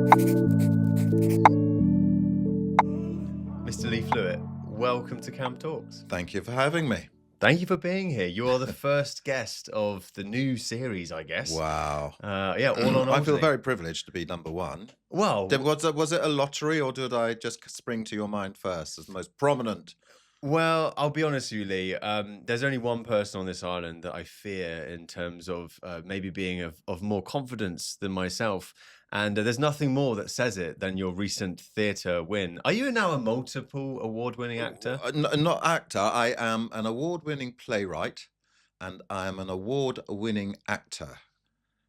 Mr. Lee Flewitt, welcome to CamTalks. Thank you for having me. Thank you for being here. You are the first guest of the new series, I guess. Wow. Yeah, all on I feel Alderney. very privileged to be number one. Well, Was it a lottery, or did I just spring to your mind first as the most prominent? well, I'll be honest with you, Lee. There's only one person on this island that I fear in terms of maybe being of more confidence than myself. And there's nothing more that says it than your recent theatre win. Are you now a multiple award-winning actor? Not actor. I am an award-winning playwright, and I am an award-winning actor.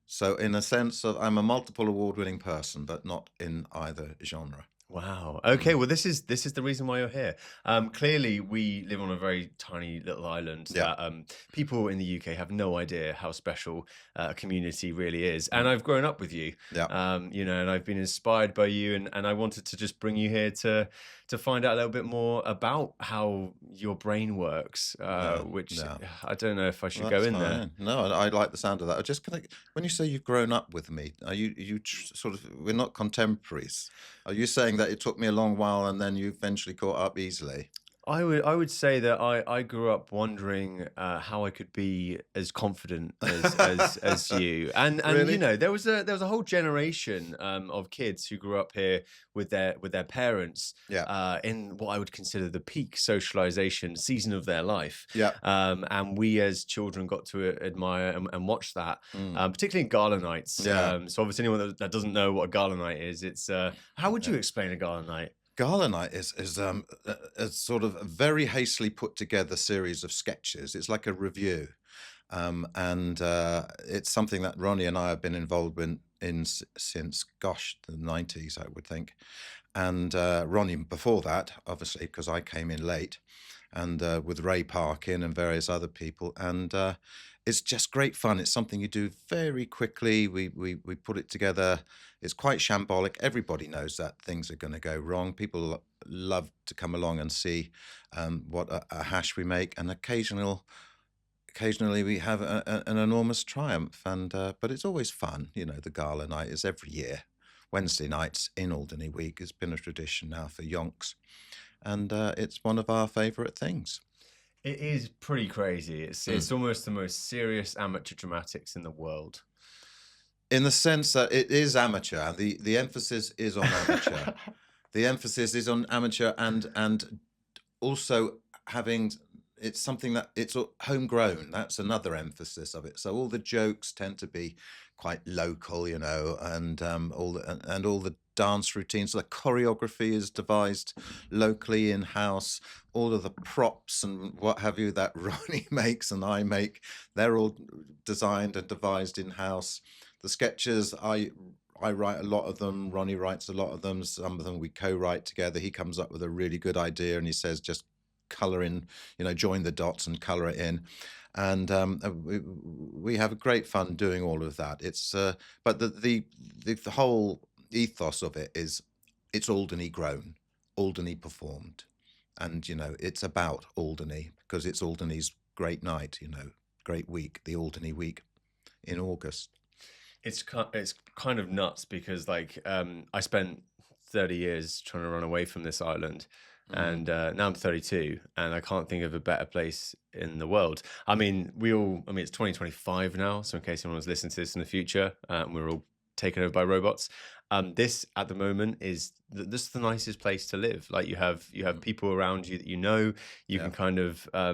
So, in a sense, I'm a multiple award-winning person, but not in either genre. Wow. Okay. Well, this is the reason why you're here. Clearly, we live on a very tiny little island Yeah. that people in the UK have no idea how special a community really is. And I've grown up with you. Yeah. And I've been inspired by you, and I wanted to just bring you here to find out a little bit more about how your brain works. Which I don't know if I should go in there. No, I like the sound of that. When you say you've grown up with me, are you sort of, we're not contemporaries? Are you saying that it took me a long while and then you eventually caught up easily? I would say that I grew up wondering how I could be as confident as you, and Really? you know there was a whole generation of kids who grew up here with their parents Yeah. in what I would consider the peak socialization season of their life. Yeah. And we as children got to admire and watch that, particularly in gala nights. Yeah. So obviously anyone that doesn't know what a gala night is, it's how would you explain a gala night? Gala night is a sort of very hastily put together series of sketches. It's like a review, and it's something that Ronnie and I have been involved since, gosh, the 90s, I would think. And Ronnie before that, obviously, because I came in late, and with Ray Parkin and various other people, and it's just great fun. It's something you do very quickly. We put it together. It's quite shambolic. Everybody knows that things are going to go wrong. People love to come along and see what a hash we make, and occasionally we have an enormous triumph. And but it's always fun. You know, the gala night is every year. Wednesday nights in Alderney Week has been a tradition now for yonks, and it's one of our favourite things. It is pretty crazy. It's almost the most serious amateur dramatics in the world. In the sense that it is amateur, the emphasis is on amateur. The emphasis is on amateur, and also having, it's something that it's homegrown. That's another emphasis of it. So all the jokes tend to be quite local, you know, and all the dance routines, the choreography is devised locally in house. All of the props and what have you that Ronnie makes and I make, they're all designed and devised in house. The sketches, I write a lot of them. Ronnie writes a lot of them. Some of them we co-write together. He comes up with a really good idea and he says, just color in, you know, join the dots and color it in. And we have great fun doing all of that. It's but the whole ethos of it is, it's Alderney grown, Alderney performed, and you know it's about Alderney because it's Alderney's great night, you know, great week, the Alderney week in August. It's kind of nuts because I spent 30 years trying to run away from this island. And now I'm 32, and I can't think of a better place in the world. I mean, it's 2025 now, so in case anyone was listening to this in the future, we're all taken over by robots. This at the moment is this is the nicest place to live. Like you have people around you that you know. You can kind of I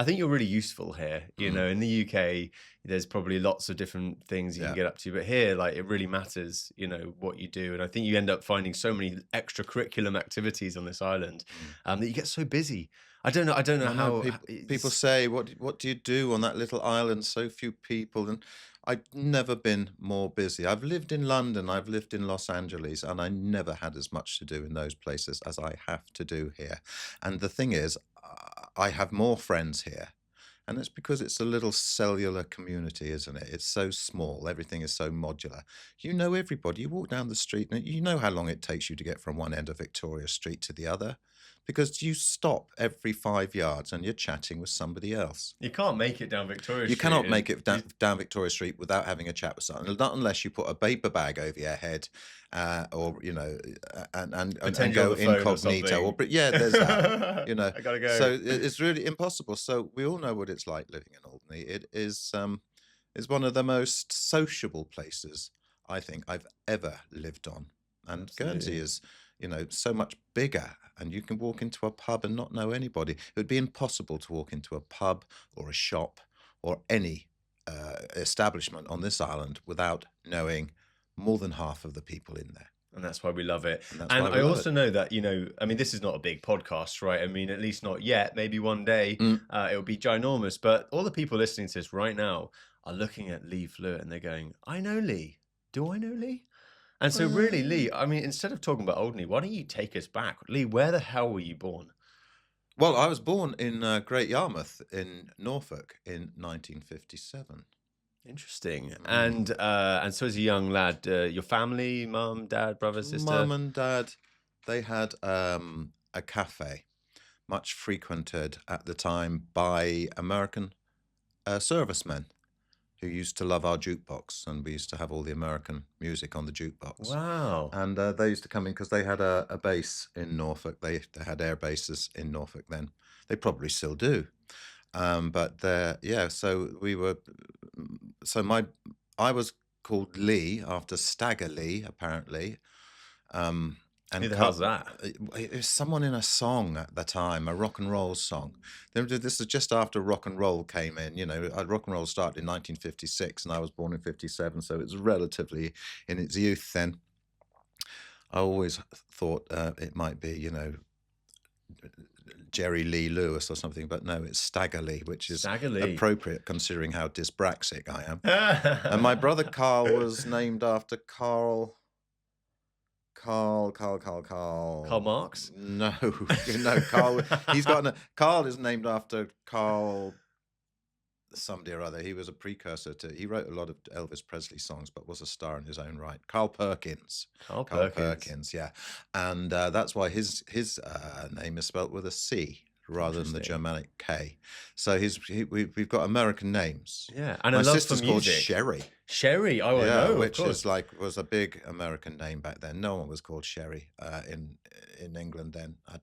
think you're really useful here. You know, in the UK, there's probably lots of different things you can get up to, but here, like, it really matters. You know what you do, and I think you end up finding so many extracurriculum activities on this island that you get so busy. I don't know how people say, what do you do on that little island? So few people, and I've never been more busy. I've lived in London, I've lived in Los Angeles, and I never had as much to do in those places as I have to do here. And the thing is, I have more friends here. And it's because it's a little cellular community, isn't it? It's so small. Everything is so modular. You know everybody. You walk down the street and you know how long it takes you to get from one end of Victoria Street to the other. because you stop every 5 yards and you're chatting with somebody else. You can't make it down Victoria You Street. cannot make it down Victoria Street without having a chat with someone, not unless you put a paper bag over your head, or and Pretend you're go on the phone or incognito. something. But yeah, there's that. I gotta go. So it's really impossible. So we all know what it's like living in Alderney. It is one of the most sociable places I think I've ever lived on, and Absolutely. Guernsey is so much bigger, and you can walk into a pub and not know anybody. It would be impossible to walk into a pub or a shop or any establishment on this island without knowing more than half of the people in there. And that's why we love it. And that's And why we I love also know that, I mean, this is not a big podcast, right? I mean, at least not yet. Maybe one day it'll be ginormous. But all the people listening to this right now are looking at Lee Flewitt and they're going, I know Lee. Do I know Lee? And so really, Lee, I mean, instead of talking about Alderney, why don't you take us back? Lee, where the hell were you born? Well, I was born in Great Yarmouth in Norfolk in 1957. Interesting. And so as a young lad, your family, mum, dad, brother, sister? Mum and dad, they had a cafe, much frequented at the time by American servicemen who used to love our jukebox, and we used to have all the American music on the jukebox. Wow. And they used to come in because they had a base in Norfolk. They had air bases in Norfolk then. They probably still do. So we were, I was called Lee after Stagger Lee, apparently. Who the hell's that? It was someone in a song at the time, a rock and roll song. This is just after rock and roll came in. Rock and roll started in 1956, and I was born in 57, so it was relatively in its youth then. I always thought it might be, Jerry Lee Lewis or something, but no, it's Stagger Lee, which is appropriate considering how dyspraxic I am. And my brother Carl was named after Carl Marx? No, Carl. Carl is named after Carl somebody or other. He was a precursor to. He wrote a lot of Elvis Presley songs, but was a star in his own right. Carl Perkins. Carl Perkins, yeah, and that's why his name is spelt with a C rather than the Germanic K. So we've got American names. Yeah, and my sister's called Sherry. Sherry, I know, which was a big American name back then. No one was called Sherry in England then. I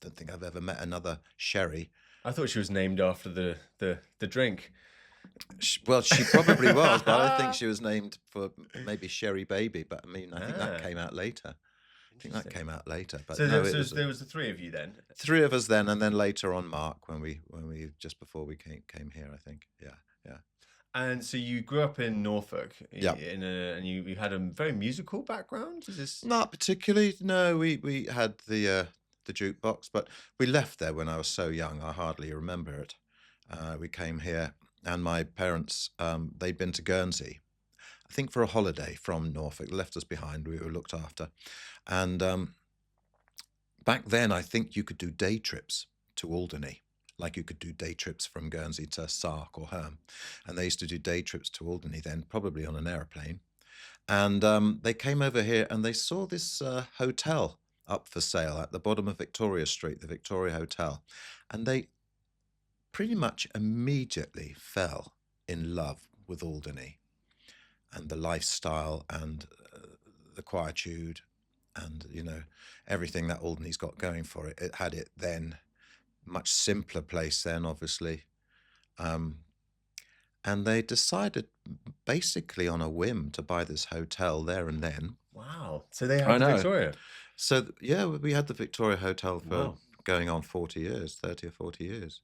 don't think I've ever met another Sherry. I thought she was named after the drink. Well, she probably was, but I think she was named for maybe Sherry Baby. But I mean, I think that came out later. But so there was the three of you then. Three of us then, and then later on Mark when we just before we came here, I think. Yeah. And so you grew up in Norfolk. Yeah. And you had a very musical background. Is this not particularly? No, we had the jukebox, but we left there when I was so young. I hardly remember it. We came here, and my parents they'd been to Guernsey, I think for a holiday from Norfolk. Left us behind. We were looked after, and back then I think you could do day trips to Alderney, like you could do day trips from Guernsey to Sark or Herm, and they used to do day trips to Alderney then, probably on an aeroplane. And they came over here and they saw this hotel up for sale at the bottom of Victoria Street, the Victoria Hotel, and they pretty much immediately fell in love with Alderney and the lifestyle and the quietude and everything that Alderney's got going for it. It had it then, much simpler place then, obviously, and they decided basically on a whim to buy this hotel there and then. Wow! So they had the Victoria. So yeah, we had the Victoria Hotel for going on 30 or 40 years.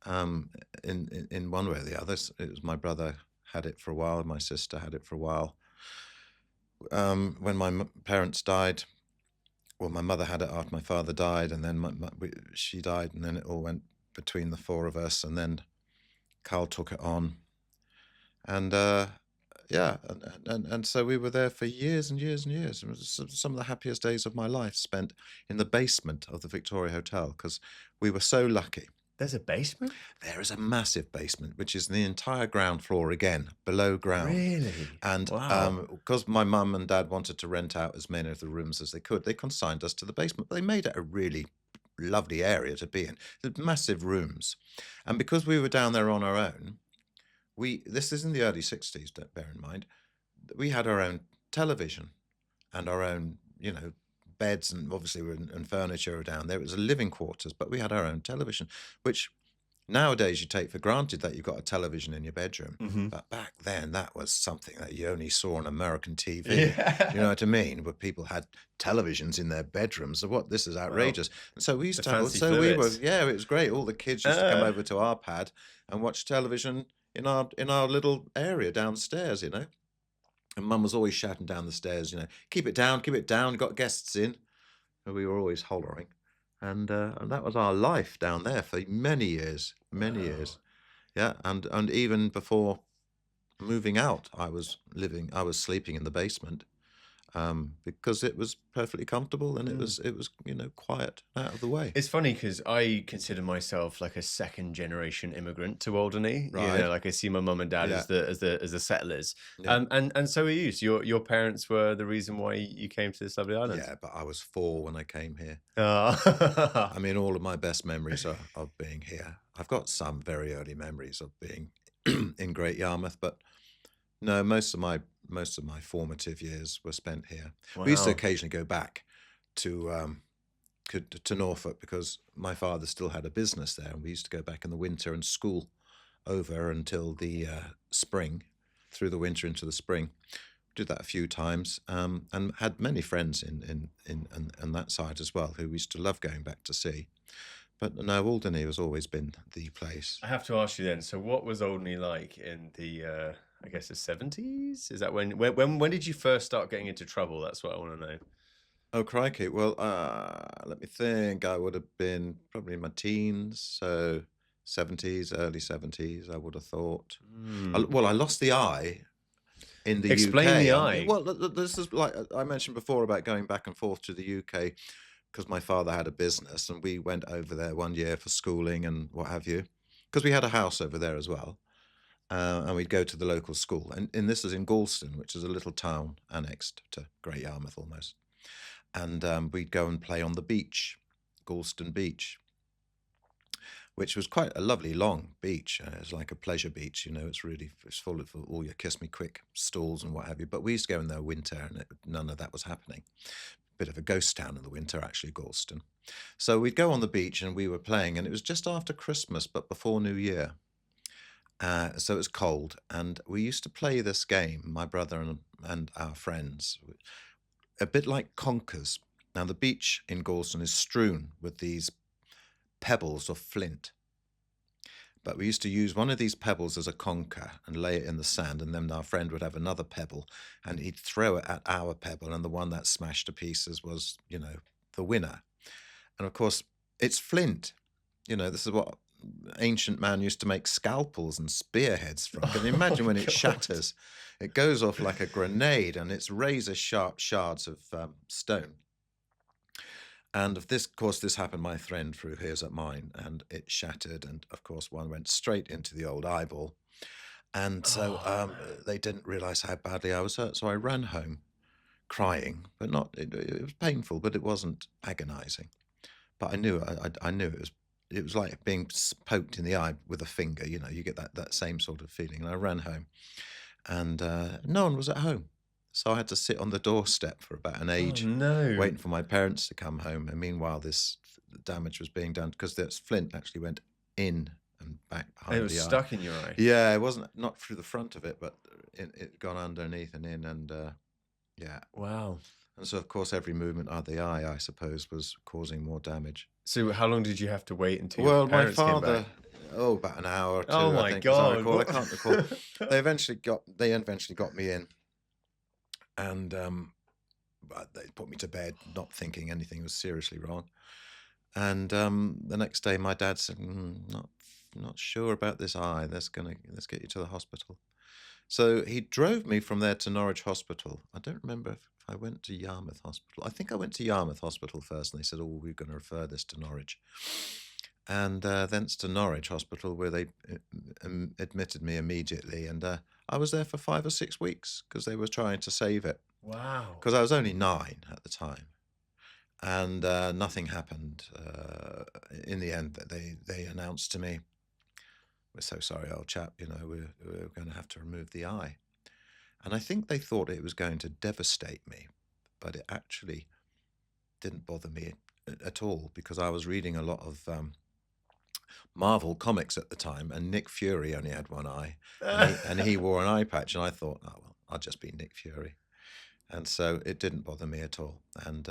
In one way or the other, it was my brother had it for a while, my sister had it for a while. When my parents died, well, my mother had it after my father died, and then she died, and then it all went between the four of us, and then Carl took it on, and and so we were there for years and years and years. It was some of the happiest days of my life spent in the basement of the Victoria Hotel, because we were so lucky There's a basement? There is a massive basement, which is the entire ground floor again, below ground. Really? And Wow. because my mum and dad wanted to rent out as many of the rooms as they could, they consigned us to the basement. But they made it a really lovely area to be in. The massive rooms. And because we were down there on our own, this is in the early 60s, don't bear in mind, we had our own television and our own, beds and obviously and furniture were down there. It was a living quarters, but we had our own television, which nowadays you take for granted that you've got a television in your bedroom. Hmm. But back then, that was something that you only saw on American TV. Yeah. You know what I mean? Where people had televisions in their bedrooms. So this is Wow. outrageous. And so we used The to have, fancy so we were, Flewitt. yeah, it was great. All the kids used to come over to our pad and watch television in our little area downstairs, And Mum was always shouting down the stairs, keep it down, got guests in. And we were always hollering. And that was our life down there for many years, many years. Yeah, and even before moving out, I was sleeping in the basement, because it was perfectly comfortable and it was quiet, out of the way. It's funny because I consider myself like a second generation immigrant to Alderney. Right. Like I see my mum and dad Yeah. as the settlers. Yeah. And so are you. So your parents were the reason why you came to this lovely island. Yeah, but I was 4 when I came here. Ah. I mean, all of my best memories are of being here. I've got some very early memories of being in Great Yarmouth, but no, most of my formative years were spent here. We used to Wow. occasionally go back to Norfolk because my father still had a business there, and we used to go back in the winter and school over until the spring, through the winter into the spring. Did that a few times, and had many friends in that side as well, who we used to love going back to see. But no, Alderney has always been the place. I have to ask you then. So what was Alderney like in the I guess the 70s? Is that when did you first start getting into trouble? That's what I want to know. Oh, crikey. Well, let me think. I would have been probably in my teens, so 70s, early 70s, I would have thought. Well, I lost the eye in the Explain UK. the eye. Well, this is like I mentioned before about going back and forth to the UK because my father had a business and we went over there one year for schooling and what have you, because we had a house over there as well. And we'd go to the local school. And this is in Galston, which is a little town annexed to Great Yarmouth almost. And we'd go and play on the beach, Galston Beach, which was quite a lovely long beach. It's like a pleasure beach, it's full of all your kiss me quick stalls and what have you. But we used to go in there winter and none of that was happening. Bit of a ghost town in the winter, actually, Galston. So we'd go on the beach and we were playing, and it was just after Christmas, but before New Year. So it was cold, and we used to play this game, my brother and our friends, a bit like conkers. Now, the beach in Galston is strewn with these pebbles of flint. But we used to use one of these pebbles as a conker and lay it in the sand, and then our friend would have another pebble, and he'd throw it at our pebble, and the one that smashed to pieces was, the winner. And of course, it's flint. This is what ancient man used to make scalpels and spearheads from. Can you imagine when it God. shatters? It goes off like a grenade, and it's razor sharp shards of stone. And of course, this happened. My friend threw his at mine, and it shattered. And of course, one went straight into the old eyeball. And so they didn't realise how badly I was hurt. So I ran home, crying, but not. It was painful, but it wasn't agonising. But I knew I knew it was like being poked in the eye with a finger. You get that same sort of feeling. And I ran home, and no one was at home. So I had to sit on the doorstep for about an age, Oh, no. waiting for my parents to come home. And meanwhile, this damage was being done because this flint actually went in and back behind It was the eye. stuck in your eye. Yeah, it wasn't not through the front of it, but it gone underneath and in, and yeah. Wow. And so, of course, every movement of the eye, I suppose, was causing more damage. So how long did you have to wait until Well, your my parents came father, back? about an hour or two. Oh, I my think, as I God. recall. I What- can't recall. They eventually got me in, and but they put me to bed, not thinking anything was seriously wrong. And the next day, my dad said, "Not sure about this eye. Let's get you to the hospital." So he drove me from there to Norwich Hospital. I don't remember if I went to Yarmouth Hospital. I think I went to Yarmouth Hospital first, and they said, "Oh, we're going to refer this to Norwich." and thence to Norwich Hospital, where they admitted me immediately. And I was there for 5 or 6 weeks because they were trying to save it. Wow. Because I was only 9 at the time, and nothing happened. In the end, they announced to me, "We're so sorry, old chap. You know, we're going to have to remove the eye." And I think they thought it was going to devastate me, but it actually didn't bother me at all, because I was reading a lot of Marvel comics at the time, and Nick Fury only had one eye, and he wore an eye patch, and I thought, oh well, I'll just be Nick Fury, and so it didn't bother me at all, and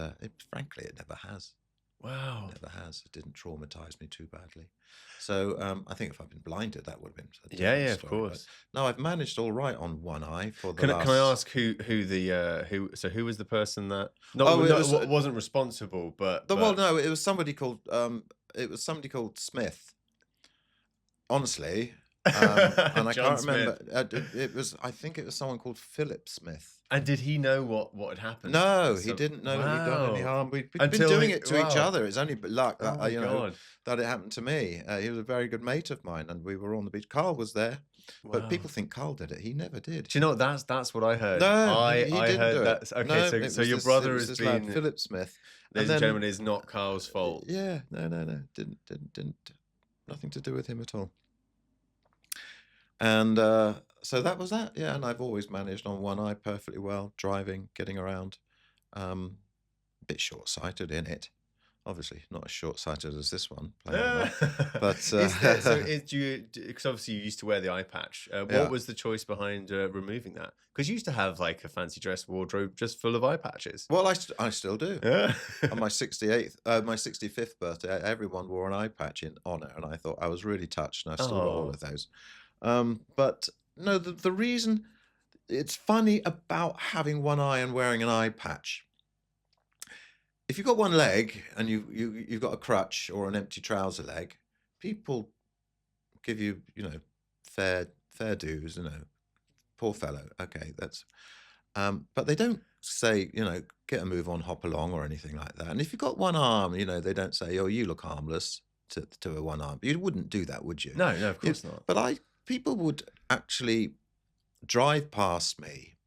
frankly, it never has. Wow. It never has. It didn't traumatize me too badly. So I think if I'd been blinded, that would have been a Yeah, different yeah, of story. course. But no, I've managed all right on one eye for the Can last. I ask who was the person that wasn't responsible, but Well, no, it was somebody called Smith. Honestly, and I John can't remember. I think it was someone called Philip Smith. And did he know what had happened? No, he didn't know he'd done any harm. We'd been doing it to each other. It's only luck that that it happened to me. He was a very good mate of mine, and we were on the beach. Carl was there, but people think Carl did it. He never did. Do you know what? That's what I heard. No, he didn't heard do that. it. Okay, No, so your brother has been Philip Smith. Ladies and gentlemen, is not Carl's fault. Yeah, no, didn't nothing to do with him at all. And so that was that. Yeah, and I've always managed on one eye perfectly well, driving, getting around. A bit short-sighted in it. Obviously, not as short-sighted as this one. But because obviously you used to wear the eye patch. What was the choice behind removing that? Because you used to have like a fancy dress wardrobe just full of eye patches. Well, I still do. Yeah. On my 65th birthday, everyone wore an eye patch in honor, and I thought I was really touched, and I've still got all of those. But no, the reason it's funny about having one eye and wearing an eye patch. If you've got one leg and you've got a crutch or an empty trouser leg, people give you fair dues, poor fellow. Okay, that's but they don't say get a move on, hop along, or anything like that. And if you've got one arm, they don't say, oh, you look harmless to a one arm. You wouldn't do that, would you? No, of course not. But people would actually drive past me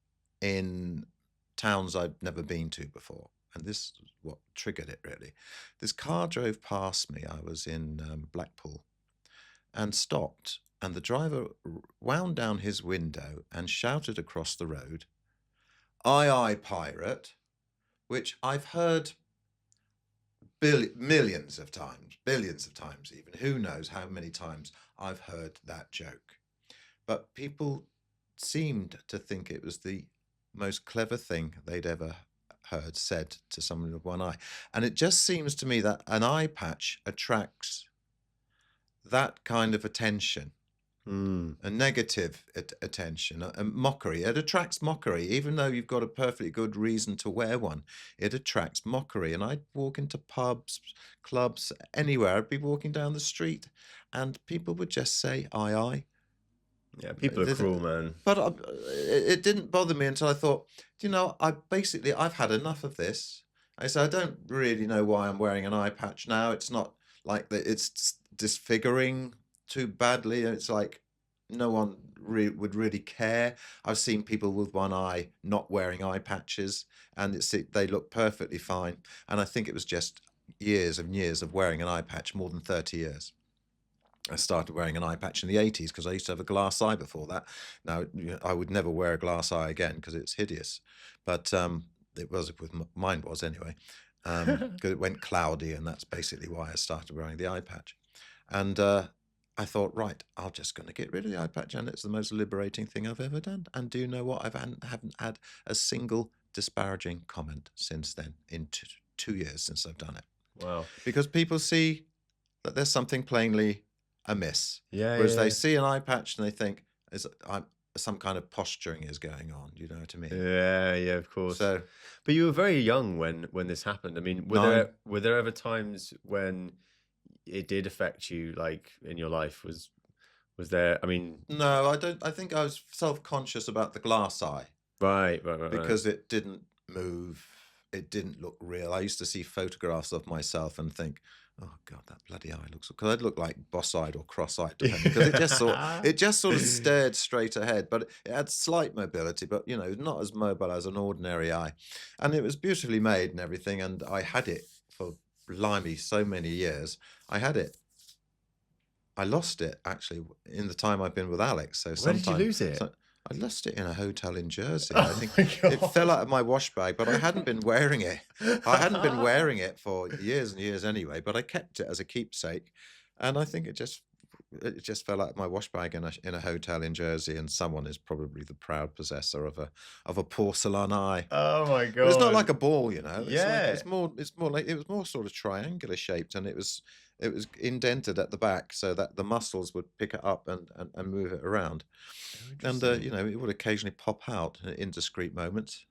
in towns I'd never been to before. And this is what triggered it, really. This car drove past me. I was in Blackpool and stopped. And the driver wound down his window and shouted across the road, "Aye, aye, pirate," which I've heard millions of times, billions of times even. Who knows how many times I've heard that joke. But people seemed to think it was the most clever thing they'd ever heard said to someone with one eye. And it just seems to me that an eye patch attracts that kind of attention, a negative attention, a mockery. It attracts mockery, even though you've got a perfectly good reason to wear one. It attracts mockery. And I'd walk into pubs, clubs, anywhere. I'd be walking down the street and people would just say, aye, aye. Yeah, people are cruel, man. But it didn't bother me until I thought, I've had enough of this. I said, I don't really know why I'm wearing an eye patch now. It's not like that. It's disfiguring too badly. It's like no one would really care. I've seen people with one eye not wearing eye patches, and they look perfectly fine. And I think it was just years and years of wearing an eye patch, more than 30 years. I started wearing an eye patch in the 80s because I used to have a glass eye before that. Now, I would never wear a glass eye again because it's hideous. But mine was anyway, because it went cloudy, and that's basically why I started wearing the eye patch. And I thought, right, I'm just going to get rid of the eye patch, and it's the most liberating thing I've ever done. And do you know what? I haven't had a single disparaging comment since then, in 2 years since I've done it. Wow. Because people see that there's something plainly amiss. Whereas they see an eye patch and they think some kind of posturing is going on. You know what I mean? Yeah, of course. So, but you were very young when this happened. I mean, were there ever times when it did affect you, like in your life? Was there? I mean, no, I don't. I think I was self-conscious about the glass eye. Right. Because it didn't move. It didn't look real. I used to see photographs of myself and think, Oh God, that bloody eye looks. Because I'd look like boss-eyed or cross-eyed, depending. Because it just sort of stared straight ahead, but it had slight mobility, but not as mobile as an ordinary eye, and it was beautifully made and everything. And I had it for blimey so many years. I had it. I lost it actually in the time I've been with Alex. So Where did you lose it? I lost it in a hotel in Jersey. Oh I think my it God. fell out of my wash bag, but I hadn't been wearing it. I hadn't been wearing it for years and years anyway, but I kept it as a keepsake. And I think it just fell out of my wash bag in a hotel in Jersey, and someone is probably the proud possessor of a porcelain eye. Oh my God. But it's not like a ball, Yeah. It's more like it was more sort of triangular shaped, and it was indented at the back so that the muscles would pick it up and move it around. And it would occasionally pop out in indiscreet moments.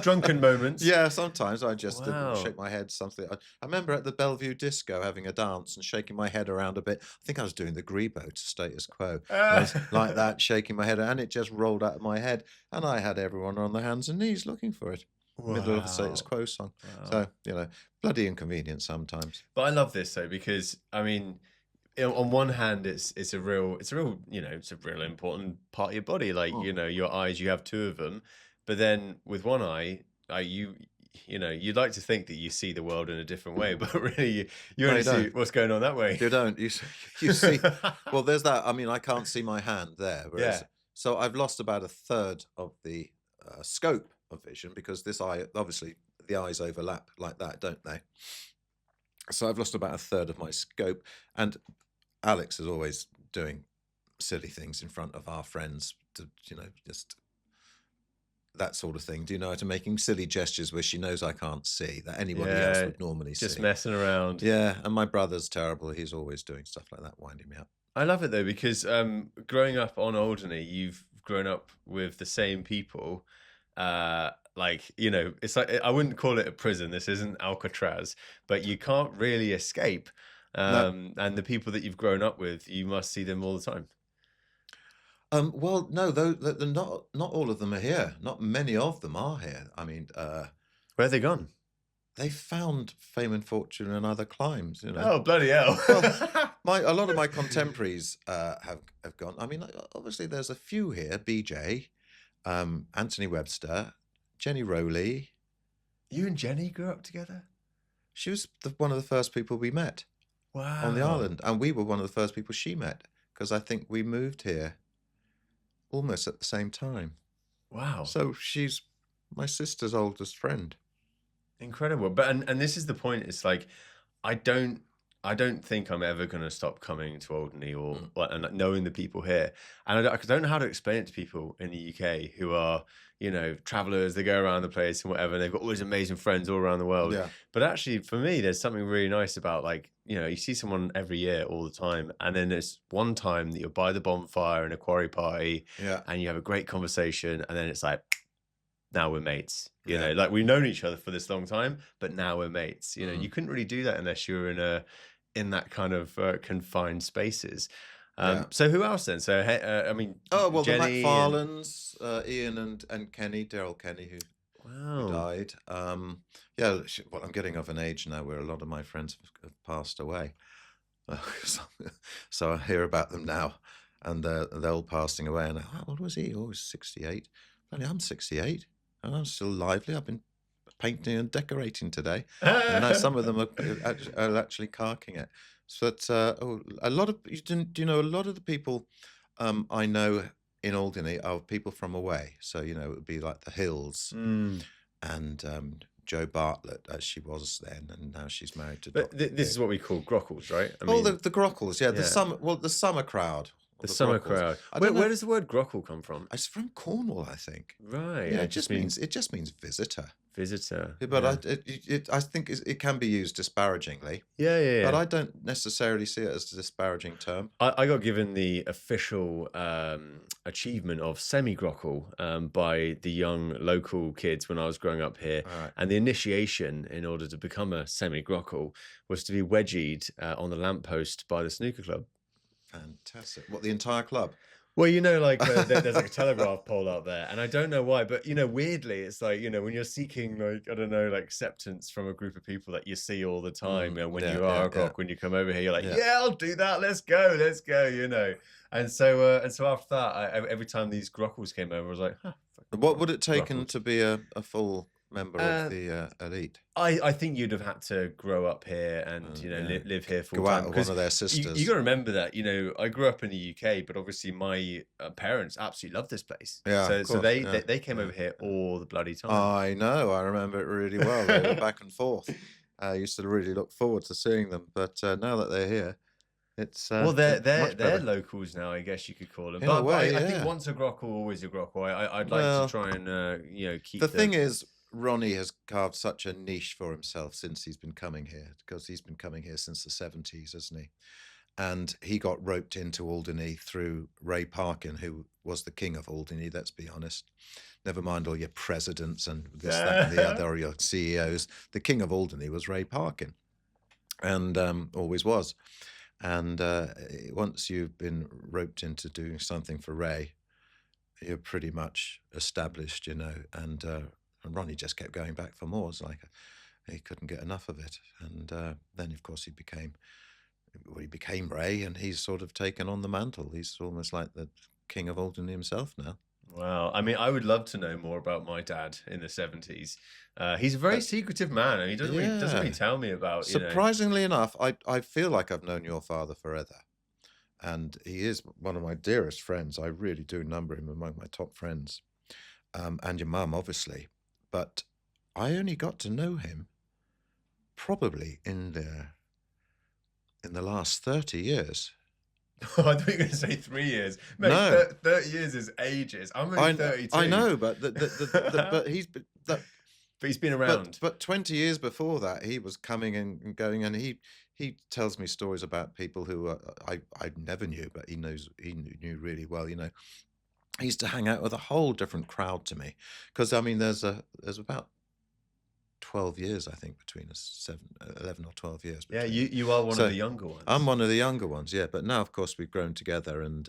Drunken moments. Yeah, sometimes I just Wow. shake my head. Something I remember at the Bellevue Disco having a dance and shaking my head around a bit. I think I was doing the Grebo to Status Quo. I was like that, shaking my head, and it just rolled out of my head. And I had everyone on their hands and knees looking for it. Middle of the Status Quo song. Wow. So bloody inconvenient sometimes. But I love this though, because I mean, on one hand, it's a real important part of your body. Like your eyes, you have two of them, but then with one eye, you'd like to think that you see the world in a different way, but really you only see what's going on that way. You don't. You see. Well, there's that. I mean, I can't see my hand there. Whereas, so I've lost about a third of the scope of vision, because this eye, obviously, the eyes overlap like that, don't they? So I've lost about a third of my scope, and Alex is always doing silly things in front of our friends to, just that sort of thing. Do you know, to making silly gestures where she knows I can't see, that anybody else would normally see. Just messing around. Yeah, and my brother's terrible. He's always doing stuff like that, winding me up. I love it though, because growing up on Alderney, you've grown up with the same people. It's like, I wouldn't call it a prison. This isn't Alcatraz, but you can't really escape. No. And the people that you've grown up with, you must see them all the time. Well, no, though, not all of them are here. Not many of them are here. I mean, where have they gone? They found fame and fortune in other climes. Oh, bloody hell! Well, a lot of my contemporaries have gone. I mean, obviously, there's a few here. BJ, Anthony Webster, Jenny Rowley. You and Jenny grew up together? She was one of the first people we met. Wow. On the island, and we were one of the first people she met, because I think we moved here almost at the same time. Wow. So she's my sister's oldest friend. Incredible. But and this is the point. It's like, I don't think I'm ever going to stop coming to Alderney and knowing the people here. And I don't know how to explain it to people in the UK who are, travelers. They go around the place and whatever, and they've got all these amazing friends all around the world. Yeah. But actually, for me, there's something really nice about, like, you see someone every year all the time, and then there's one time that you're by the bonfire in a quarry party, and you have a great conversation, and then it's like, now we're mates. Like, we've known each other for this long time, but now we're mates. You couldn't really do that unless you were in that kind of confined spaces. So who else then? So I mean, Jenny, the McFarlanes, Ian and Kenny, Daryl Kenny, who died. I'm getting of an age now where a lot of my friends have passed away. So I hear about them now, and they're all passing away. And how old was he? Oh, he was 68. I'm 68, and I'm still lively. I've been painting and decorating today, and now some of them are actually carking it. So a lot of a lot of the people I know in Alderney are people from away. So it would be like the Hills and Jo Bartlett, as she was then, and now she's married to. But this is what we call grockles, right? The grockles, yeah. The summer crowd. The summer crowd. Where does the word grockle come from? It's from Cornwall, I think. Right. Yeah, it just means visitor. Visitor. But I think it can be used disparagingly. Yeah. But I don't necessarily see it as a disparaging term. I got given the official achievement of semi-grockle by the young local kids when I was growing up here. Right. And the initiation in order to become a semi-grockle was to be wedgied on the lamppost by the snooker club. Fantastic. What, the entire club? Well, like there's like a telegraph pole out there, and I don't know why, but weirdly, it's like when you're seeking like I don't know like acceptance from a group of people that you see all the time, and when you are a grok, when you come over here, you're like, yeah, I'll do that. Let's go, And so after that, every time these grockles came over, I was like, huh, what would it taken to be a full member of the elite? I think you'd have had to grow up here and live here full Go time. out with one of their sisters. You got to remember that I grew up in the UK, but obviously my parents absolutely loved this place. Yeah, so they came over here all the bloody time. I know, I remember it really well. They were back and forth. I used to really look forward to seeing them, but now that they're here, it's well, they're locals now, I guess you could call them. In a way, I think once a grockle, always a grockle. I'd like to try and keep. The thing is, Ronnie has carved such a niche for himself since he's been coming here, because he's been coming here since the 70s, hasn't he? And he got roped into Alderney through Ray Parkin, who was the king of Alderney, let's be honest. Never mind all your presidents and this, that, and the other, or your CEOs. The king of Alderney was Ray Parkin, and always was. And once you've been roped into doing something for Ray, you're pretty much established, and Ronnie just kept going back for more. It's like he couldn't get enough of it. And then, of course, he became Ray, and he's sort of taken on the mantle. He's almost like the king of Alderney himself now. Wow. I mean, I would love to know more about my dad in the 70s. He's a very secretive man, and he doesn't really tell me about, Surprisingly enough, I feel like I've known your father forever. And he is one of my dearest friends. I really do number him among my top friends. And your mum, obviously. But I only got to know him probably in the last 30 years. I thought you were going to say 3 years. Mate, No. 30 years is ages. I'm only 32. I know, but but he's been around. But 20 years before that, he was coming and going, and he tells me stories about people who I never knew, but he knew really well. He used to hang out with a whole different crowd to me, because I mean, there's about 12 years, I think, between us, 11 or 12 years. Yeah, you are one of the younger ones. I'm one of the younger ones, yeah. But now, of course, we've grown together and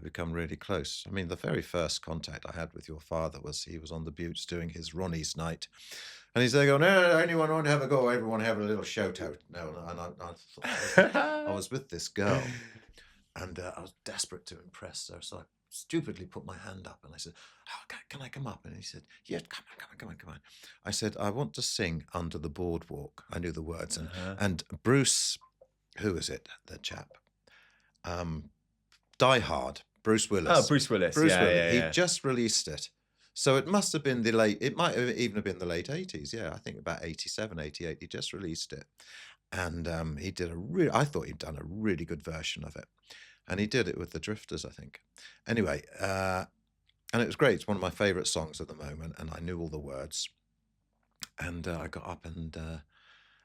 become really close. I mean, the very first contact I had with your father was he was on the Buttes doing his Ronnie's night. And he's there going, no, anyone want to have a go? Everyone have a little shout out. No, and I was with this girl, and I was desperate to impress her, so I stupidly put my hand up, and I said, oh, can I come up? And he said, yeah, come on. I said, I want to sing Under the Boardwalk. I knew the words. And Bruce, who is it, the chap? Die Hard, Bruce Willis. Oh, Bruce Willis. He just released it. So it must have been it might have even have been the late 80s. Yeah, I think about 87, 88. He just released it. And he did I thought he'd done a really good version of it. And he did it with the Drifters, I think. Anyway, and it was great. It's one of my favourite songs at the moment, and I knew all the words. And I got up and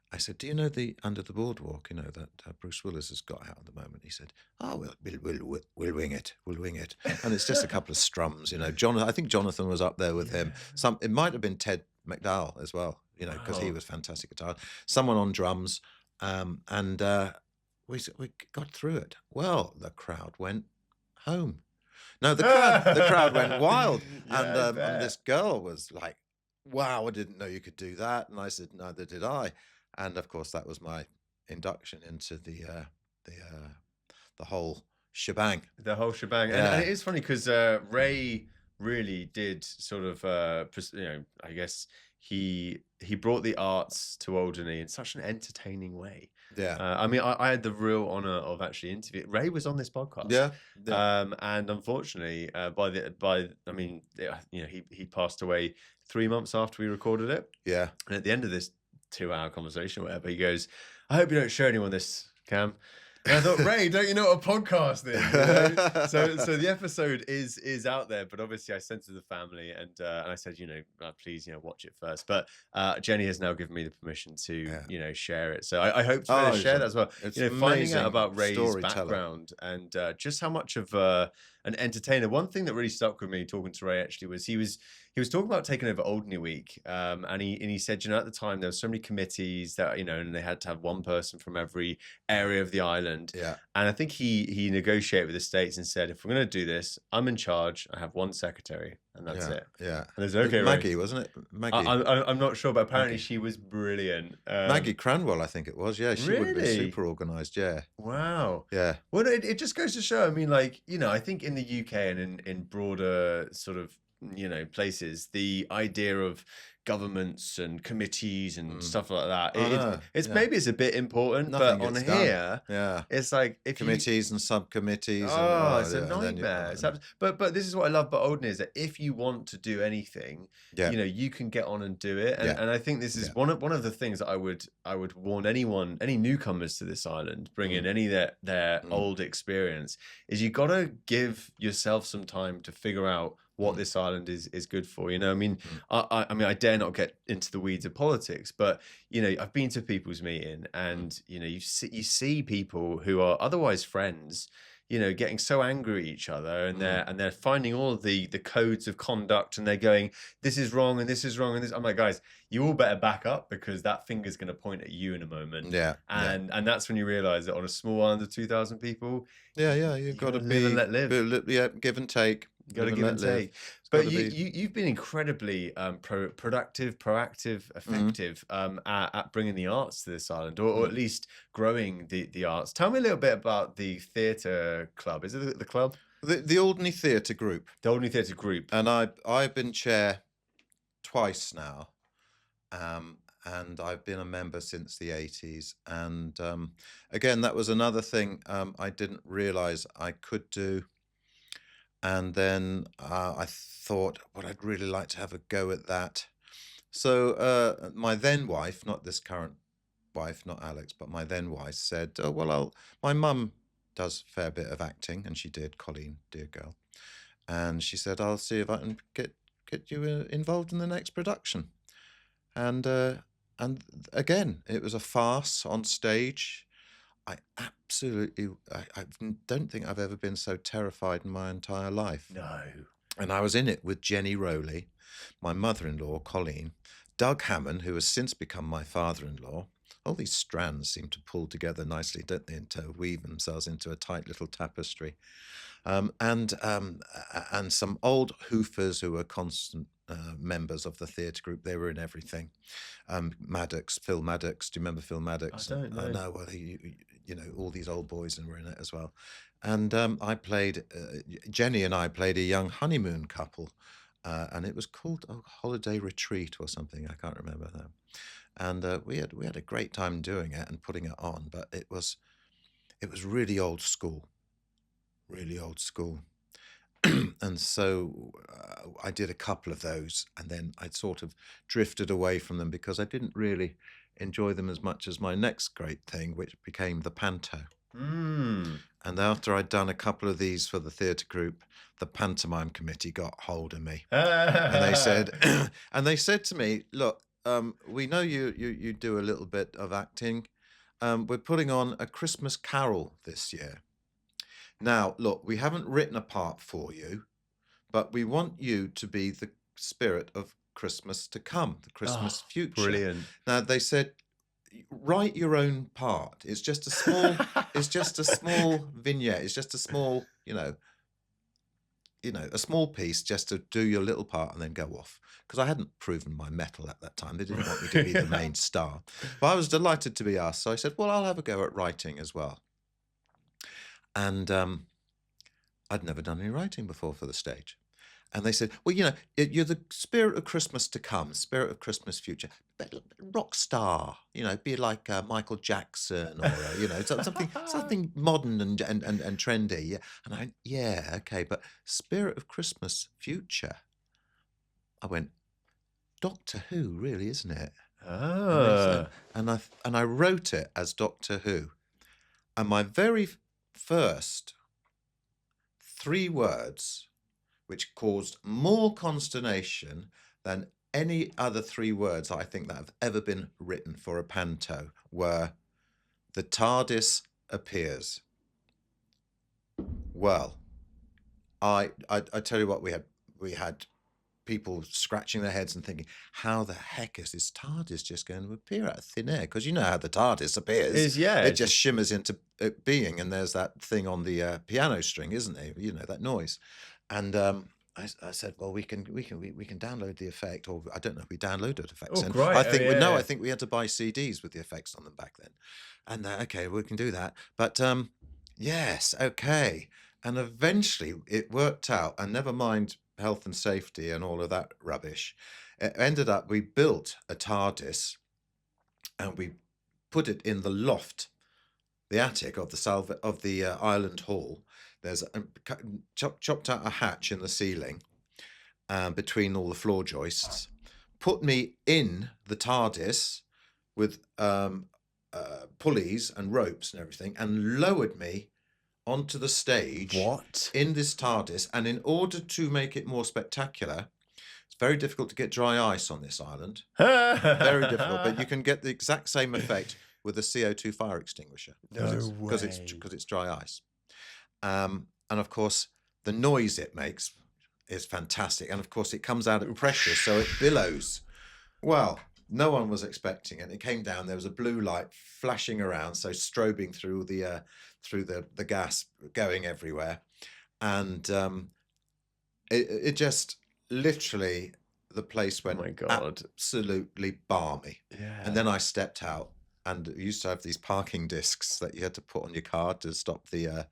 I said, do you know the Under the Boardwalk, that Bruce Willis has got out at the moment? He said, oh, we'll wing it. We'll wing it. And it's just a couple of strums, I think Jonathan was up there with him. It might have been Ted McDowell as well, because he was fantastic guitar. Someone on drums, and we got through it. Well, the crowd went home. No, the crowd went wild, and this girl was like, wow, I didn't know you could do that. And I said, neither did I. And of course, that was my induction into the whole shebang. The whole shebang. Yeah. And it is funny because Ray really did sort of, I guess he brought the arts to Alderney in such an entertaining way. Yeah. I mean, I had the real honor of actually interviewing. Ray was on this podcast. Yeah. And unfortunately, he passed away 3 months after we recorded it. Yeah. And at the end of this 2-hour conversation or whatever, he goes, I hope you don't show anyone this, Cam. And I thought, Ray, don't you know what a podcast is? So the episode is out there, but obviously I sent it to the family, and I said, please, watch it first. But Jenny has now given me the permission to, share it. So I hope to share that as well. It's finding out about Ray's background and just how much of an entertainer. One thing that really stuck with me talking to Ray actually was he was talking about taking over Alderney Week, and he said, you know, at the time there were so many committees that, you know, and they had to have one person from every area of the island. Yeah. And I think he negotiated with the states and said, if we're going to do this, I'm in charge. I have one secretary, and that's it. Yeah. And there's okay, Maggie, Ray. wasn't it? Maggie. I'm not sure, but apparently Maggie. she was brilliant. Maggie Cranwell, I think it was. Yeah, she would have been Really? super organised. Yeah. Wow. Yeah. Well, it just goes to show. I mean, like, you know, I think in the UK and in broader sort of, you know, places, the idea of governments and committees and stuff like that, it's maybe it's a bit important, Nothing but on gets here, Yeah. it's like if Committees and subcommittees. Oh, it's a and then nightmare. But this is what I love about Alderney is that if you want to do anything, Yeah. you know, you can get on and do it. And, Yeah. and I think this is one of the things that I would warn any newcomers to this island, bring in any of their old experience, is you got to give yourself some time to figure out what this island is good for. You know, I mean, I mean, I dare not get into the weeds of politics, but you know, I've been to people's meeting, and you know, you see people who are otherwise friends, you know, getting so angry at each other, and they're finding all of the codes of conduct, and they're going, this is wrong, and this is wrong, and this. I'm like, guys, you all better back up, because that finger's going to point at you in a moment. Yeah. And that's when you realise that on a small island of 2,000 people, you've got to live and let live. Give and take. You got to give and take. But you've been incredibly productive, proactive, effective at bringing the arts to this island, or at least growing the arts. Tell me a little bit about the theatre club. Is it the club? The Alderney Theatre Group. The Alderney Theatre Group. And I've been chair twice now, and I've been a member since the 80s. And again, that was another thing I didn't realise I could do. And then I thought, well, I'd really like to have a go at that. So my then wife, not this current wife, not Alex, but my then wife said, oh, well, my mum does a fair bit of acting, and she did, Colleen, dear girl. And she said, I'll see if I can get you involved in the next production. And again, it was a farce on stage. I don't think I've ever been so terrified in my entire life. No. And I was in it with Jenny Rowley, my mother-in-law, Colleen, Doug Hammond, who has since become my father-in-law. All these strands seem to pull together nicely, don't they, and to weave themselves into a tight little tapestry. And some old hoofers who were constant members of the theatre group. They were in everything. Phil Maddox. Do you remember Phil Maddox? I don't know. No, well, you know, all these old boys were in it as well. And Jenny and I played a young honeymoon couple, and it was called Holiday Retreat or something. I can't remember now. And we had a great time doing it and putting it on, but it was really old school. Really old school. And so I did a couple of those, and then I sort of drifted away from them because I didn't really enjoy them as much as my next great thing, which became the panto. And after I'd done a couple of these for the theatre group, the pantomime committee got hold of me. And they said to me, look, we know you do a little bit of acting. We're putting on a Christmas Carol this year. Now, look, we haven't written a part for you, but we want you to be the spirit of Christmas to come, the Christmas future. Brilliant. Now, they said, write your own part. It's just a small, it's just a small vignette. It's just a small, a small piece just to do your little part and then go off. Because I hadn't proven my mettle at that time. They didn't want me to be the main star. But I was delighted to be asked. So I said, well, I'll have a go at writing as well. And I'd never done any writing before for the stage. And they said, well, you're the spirit of Christmas to come, spirit of Christmas future, rock star, be like Michael Jackson or, something modern and trendy. Yeah. And I went, yeah, okay, but spirit of Christmas future. I went, Doctor Who, really, isn't it? And I wrote it as Doctor Who. And my very first 3 words, which caused more consternation than any other 3 words I think that have ever been written for a panto, were the Tardis appears. Well, I tell you what, we had people scratching their heads and thinking, how the heck is this TARDIS just going to appear out of thin air? Because you know how the TARDIS appears. It it's just shimmers into being, and there's that thing on the piano string, isn't there? You know, that noise. And I said, well, we can download the effect, or I don't know if we downloaded effects. oh And great. I think yeah, no, yeah. I think we had to buy CDs with the effects on them back then. And okay, we can do that. But yes, okay. And eventually it worked out, and never mind health and safety and all of that rubbish. It ended up, we built a TARDIS and we put it in the loft, the attic of the island hall. There's chopped out a hatch in the ceiling between all the floor joists, put me in the TARDIS with pulleys and ropes and everything, and lowered me onto the stage What? in this TARDIS. And in order to make it more spectacular, it's very difficult to get dry ice on this island. Very difficult, but you can get the exact same effect with a CO2 fire extinguisher because it's dry ice. And of course, the noise it makes is fantastic. And of course, it comes out at pressure, so it billows. Well, no one was expecting it. It came down. There was a blue light flashing around, so strobing through the gas going everywhere, and it just literally, the place went Oh my God. absolutely balmy. Yeah. And then I stepped out, and we used to have these parking discs that you had to put on your car to stop the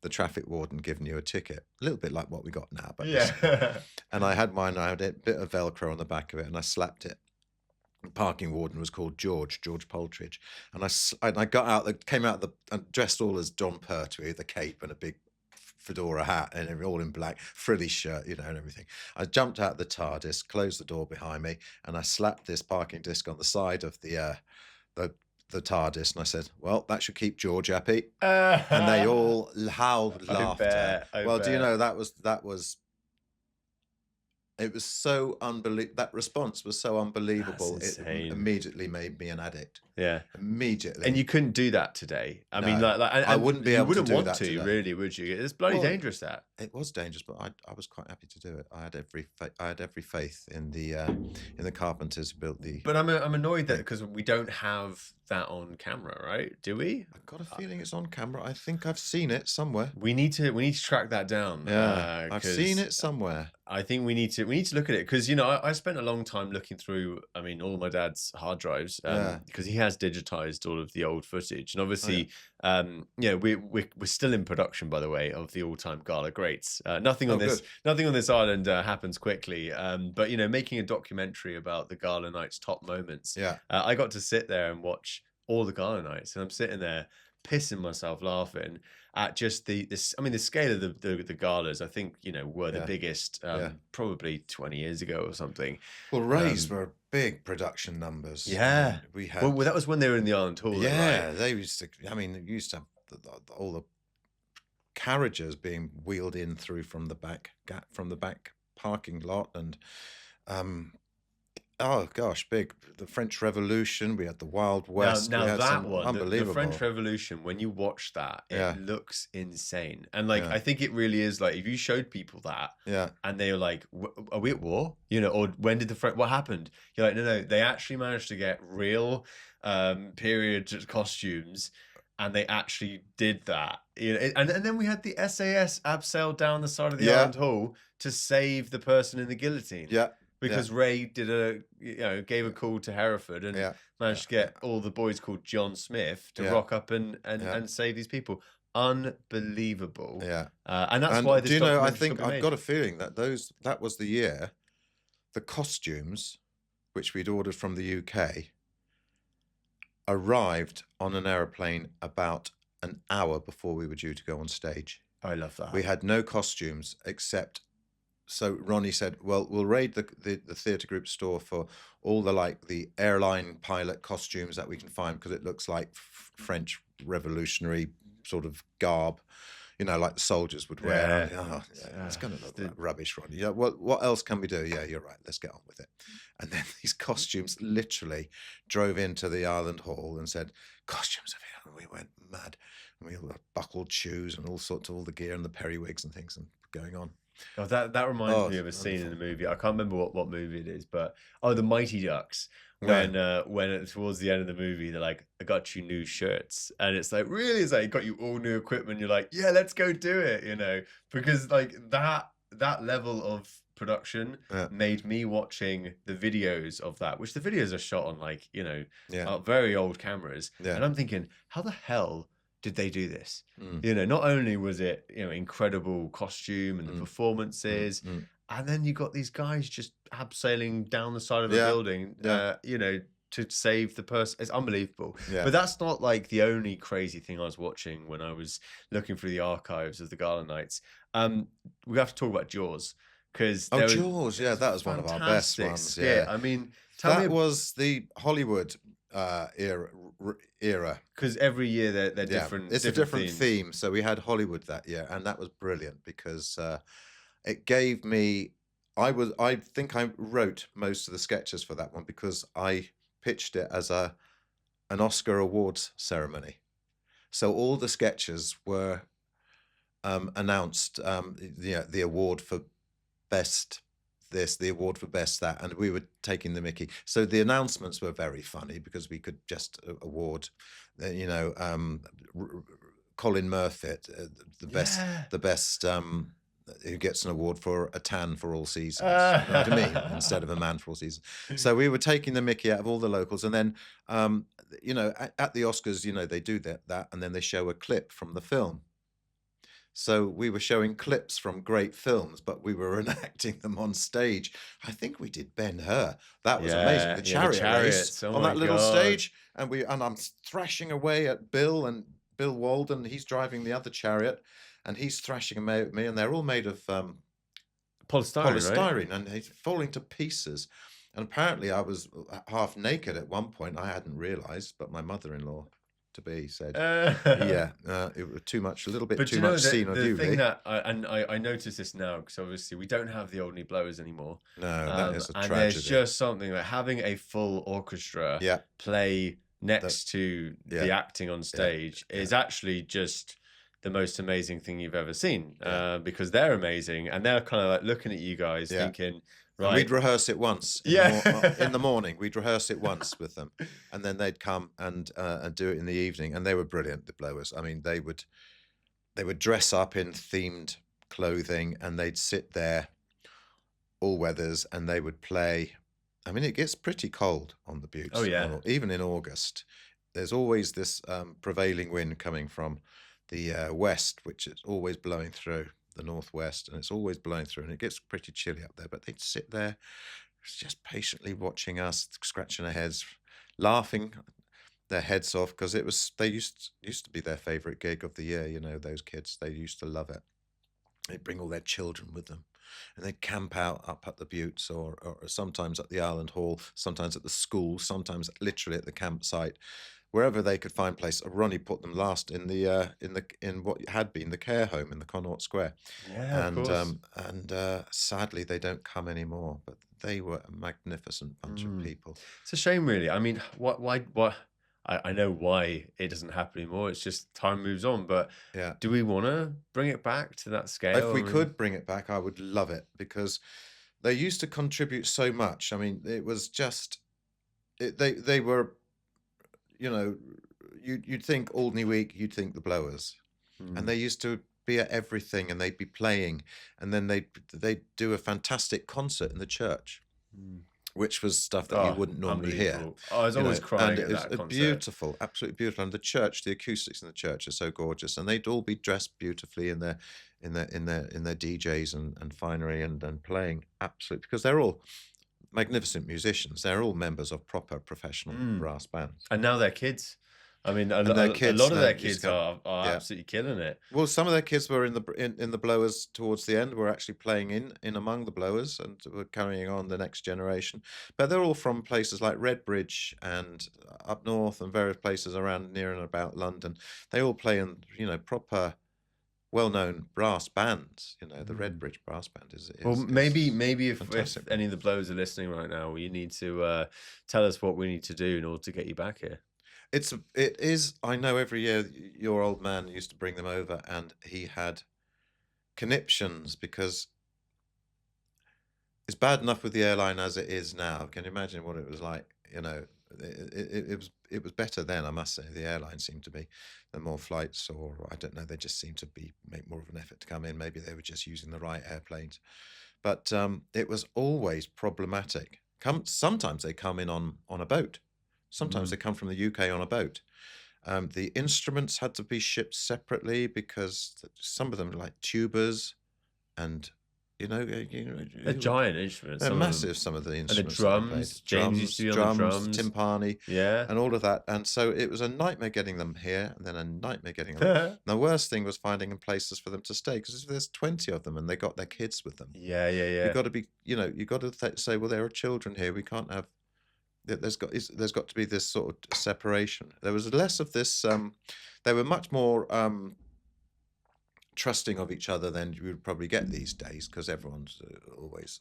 traffic warden giving you a ticket. A little bit like what we got now, but yeah. and I had mine. I had a bit of Velcro on the back of it, and I slapped it. The parking warden was called George Poltridge, and I got out, came out and dressed all as John Pertwee, the cape and a big fedora hat and all in black, frilly shirt, you know, and everything. I jumped out the TARDIS, closed the door behind me, and I slapped this parking disc on the side of the TARDIS, and I said, "Well, that should keep George happy." And they all howled laughter. Well, do you know, that was. It was so unbelievable. That response was so unbelievable. It immediately made me an addict. Yeah, immediately. And you couldn't do that today. I mean, and I wouldn't be able to do that today. Really, would you? It's bloody dangerous. That it was dangerous, but I was quite happy to do it. I had every faith in the carpenters who built the. But I'm annoyed that because we don't have that on camera, right? Do we? I've got a feeling it's on camera. I think I've seen it somewhere. We need to track that down. Yeah, I've seen it somewhere. I think we need to look at it, because, you know, I spent a long time looking through, I mean, all of my dad's hard drives, because he has digitized all of the old footage, and obviously, you know, we're still in production, by the way, of the all-time Gala greats. Nothing on this island happens quickly, but, you know, making a documentary about the Gala nights' top moments. Yeah, I got to sit there and watch all the Gala nights, and I'm sitting there pissing myself laughing at just the scale of the galas. I think, you know, were the biggest probably 20 years ago or something. Well, Rays were big production numbers. Yeah, we had. Well, that was when they were in the Island Hall. Yeah, right? they used to. I mean, you used to have all the carriages being wheeled in through from the back parking lot, and oh gosh, big. The French Revolution. We had the Wild West. Now that one, unbelievable. the French Revolution. When you watch that, it looks insane. And like, I think it really is. Like, if you showed people that, and they were like, "Are we at war?" You know, or when did what happened? You're like, no, they actually managed to get real period costumes, and they actually did that. You know, and then we had the SAS abseiled down the side of the Island Hall to save the person in the guillotine. Yeah. Because Ray gave a call to Hereford and managed to get all the boys called John Smith to rock up and save these people. Unbelievable. Yeah. And that's why this. Do you know? I think I've got a feeling that that was the year the costumes, which we'd ordered from the UK, arrived on an aeroplane about an hour before we were due to go on stage. I love that. We had no costumes except. So Ronnie said, "Well, we'll raid the theatre group store for all the airline pilot costumes that we can find, because it looks like French revolutionary sort of garb, you know, like the soldiers would wear." It's going to look like rubbish, Ronnie. Yeah, what else can we do? Yeah, you're right. Let's get on with it. And then these costumes literally drove into the Island Hall and said, "Costumes of here," and we went mad. And we all had buckled shoes and all sorts of all the gear and the periwigs and things, and going on. Oh, that reminds Oh, me of a scene in wonderful. the movie. I can't remember what movie it is, but the Mighty Ducks. Yeah. Towards the end of the movie, they're like, "I got you new shirts," and it's like, really, it's like, got you all new equipment. You're like, "Yeah, let's go do it," because like that level of production Yeah. made me watching the videos of that, which the videos are shot on like Yeah. very old cameras, Yeah. and I'm thinking, how the hell did they do this? Mm. Not only was it incredible costume and the performances, and then you got these guys just abseiling down the side of a Yeah. building, Yeah. to save the person. It's unbelievable. Yeah. But that's not like the only crazy thing I was watching when I was looking through the archives of the Gala nights. We have to talk about Jaws, because Jaws. Yeah, that was one of our best ones. skit. Yeah. I mean, tell That me, was the Hollywood era. because every year they're Yeah, different. it's a different themes. theme. So we had Hollywood that year, and that was brilliant because it gave me. I think I wrote most of the sketches for that one because I pitched it as an Oscar awards ceremony. So all the sketches were announced. The award for best this, the award for best that, and we were taking the mickey. So the announcements were very funny because we could just award, Colin Murphy, the best who gets an award for a tan for all seasons, you know what I mean, instead of a man for all seasons. So we were taking the mickey out of all the locals, and then at the Oscars, they do that, and then they show a clip from the film. So we were showing clips from great films, but we were enacting them on stage. I think we did Ben-Hur. That was amazing. The chariot race on that little stage, and I'm thrashing away at Bill Walden. He's driving the other chariot, and he's thrashing away at me, and they're all made of polystyrene, right? And he's falling to pieces. And apparently, I was half naked at one point. I hadn't realised, but my mother-in-law to be said, it was too much, a little bit too much scene of you. The thing that I notice this now, because obviously we don't have the Alderney Blowers anymore. No, that is a tragedy. And there's just something like having a full orchestra play next to the acting on stage is actually just the most amazing thing you've ever seen, because they're amazing, and they're kind of like looking at you guys thinking, right. And we'd rehearse it once in the morning. We'd rehearse it once with them, and then they'd come and do it in the evening. And they were brilliant, the Blowers. I mean, they would dress up in themed clothing, and they'd sit there, all weathers, and they would play. I mean, it gets pretty cold on the Buttes. Oh yeah, even in August, there's always this prevailing wind coming from the west, which is always blowing through the northwest, and it's always blowing through, and it gets pretty chilly up there. But they'd sit there just patiently watching us, scratching their heads, laughing their heads off, because they used to be their favorite gig of the year. Those kids, they used to love it. They'd bring all their children with them, and they'd camp out up at the Buttes, or sometimes at the Island Hall, sometimes at the school, sometimes literally at the campsite, wherever they could find place. Ronnie put them last in what had been the care home in the Connaught Square. Yeah, of course. And sadly they don't come anymore. But they were a magnificent bunch of people. It's a shame, really. I mean, why? I know why it doesn't happen anymore. It's just time moves on. But do we want to bring it back to that scale? If we could bring it back, I would love it, because they used to contribute so much. I mean, it was just they were. You'd think Alderney Week, you'd think the Blowers, and they used to be at everything, and they'd be playing, and then they'd do a fantastic concert in the church, which was stuff that you wouldn't normally hear. I was always crying at that concert. Beautiful, absolutely beautiful. And the acoustics in the church are so gorgeous, and they'd all be dressed beautifully in their DJs and finery and playing absolutely, because they're all magnificent musicians. They're all members of proper professional brass bands. And now they're kids. I mean, a lot of their kids are absolutely killing it. Well, some of their kids were in the Blowers towards the end. Were actually playing in among the Blowers, and were carrying on the next generation. But they're all from places like Redbridge and up north, and various places around near and about London. They all play in proper, well-known brass bands. The Redbridge brass band is well, maybe if any of the Blowers are listening right now, you need to tell us what we need to do in order to get you back here. It is. I know every year your old man used to bring them over, and he had conniptions, because it's bad enough with the airline as it is now. Can you imagine what it was like? You know, it was better then, I must say. The airline seemed to be, the more flights, or I don't know, they just seemed to make more of an effort to come in. Maybe they were just using the right airplanes, but it was always problematic. Sometimes they come in on a boat. Sometimes they come from the UK on a boat. The instruments had to be shipped separately because some of them were like tubas, and They're giant instruments. they're Some of them. massive. Some of the And the instruments that they played. drums. James used to be on the drums. Timpani, Yeah. and all of that. And so it was a nightmare getting them here, and then a nightmare getting them. And the worst thing was finding places for them to stay, because if there's 20 of them and they got their kids with them, Yeah. you've got to be, you've got to say, well, there are children here. We can't have. There's got to be this sort of separation. There was less of this. They were much more trusting of each other than you would probably get these days, because everyone's always,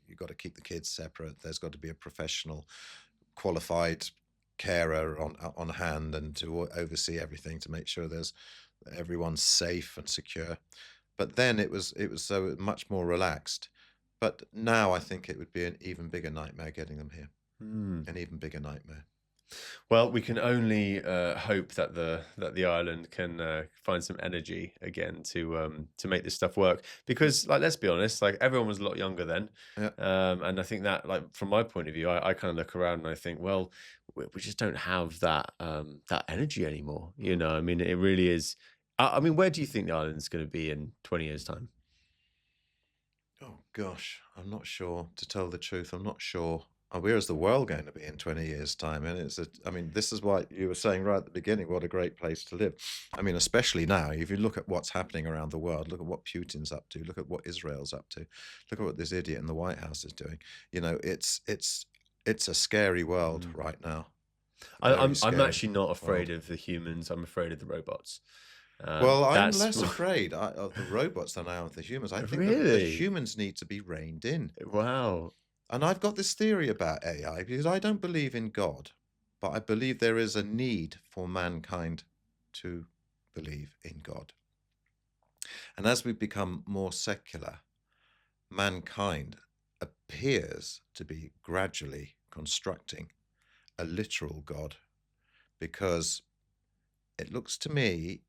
you've got to keep the kids separate. There's got to be a professional, qualified carer on hand, and to oversee everything to make sure everyone's safe and secure. But then it was so much more relaxed. But now I think it would be an even bigger nightmare getting them here. An even bigger nightmare. Well, we can only hope that the island can find some energy again to make this stuff work. Because, like, let's be honest, like, everyone was a lot younger then, and I think that, like, from my point of view, I kind of look around and I think, well, we just don't have that energy anymore. I mean, it really is. I mean, where do you think the island's going to be in 20 years' time? Oh gosh, I'm not sure. To tell the truth, I'm not sure. Where's the world going to be in 20 years' time? And I mean, this is why you were saying right at the beginning, what a great place to live. I mean, especially now, if you look at what's happening around the world, look at what Putin's up to, look at what Israel's up to, look at what this idiot in the White House is doing. It's a scary world right now. I'm actually not afraid of the humans. I'm afraid of the robots. Well, I'm less afraid of the robots than I am of the humans. I think that the humans need to be reined in. Wow. And I've got this theory about AI, because I don't believe in God, but I believe there is a need for mankind to believe in God. And as we become more secular, mankind appears to be gradually constructing a literal God, because it looks to me,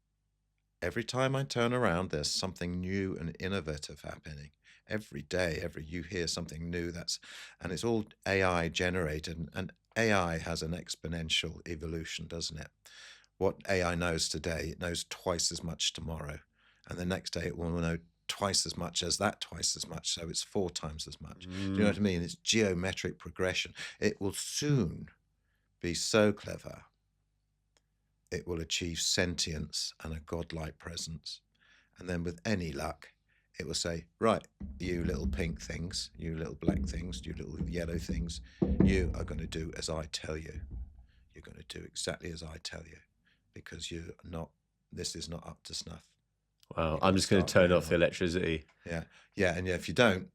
every time I turn around, there's something new and innovative happening. Every day, you hear something new and it's all AI generated, and AI has an exponential evolution, doesn't it? What AI knows today, it knows twice as much tomorrow, and the next day it will know twice as much as that, twice as much, so it's 4 times as much. Do you know what I mean? It's geometric progression. It will soon be so clever, it will achieve sentience and a godlike presence, and then with any luck, it will say, right, you little pink things, you little black things, you little yellow things, you are going to do as I tell you. You're going to do exactly as I tell you, because this is not up to snuff. Wow, I'm just going to turn off the electricity. Yeah, and if you don't,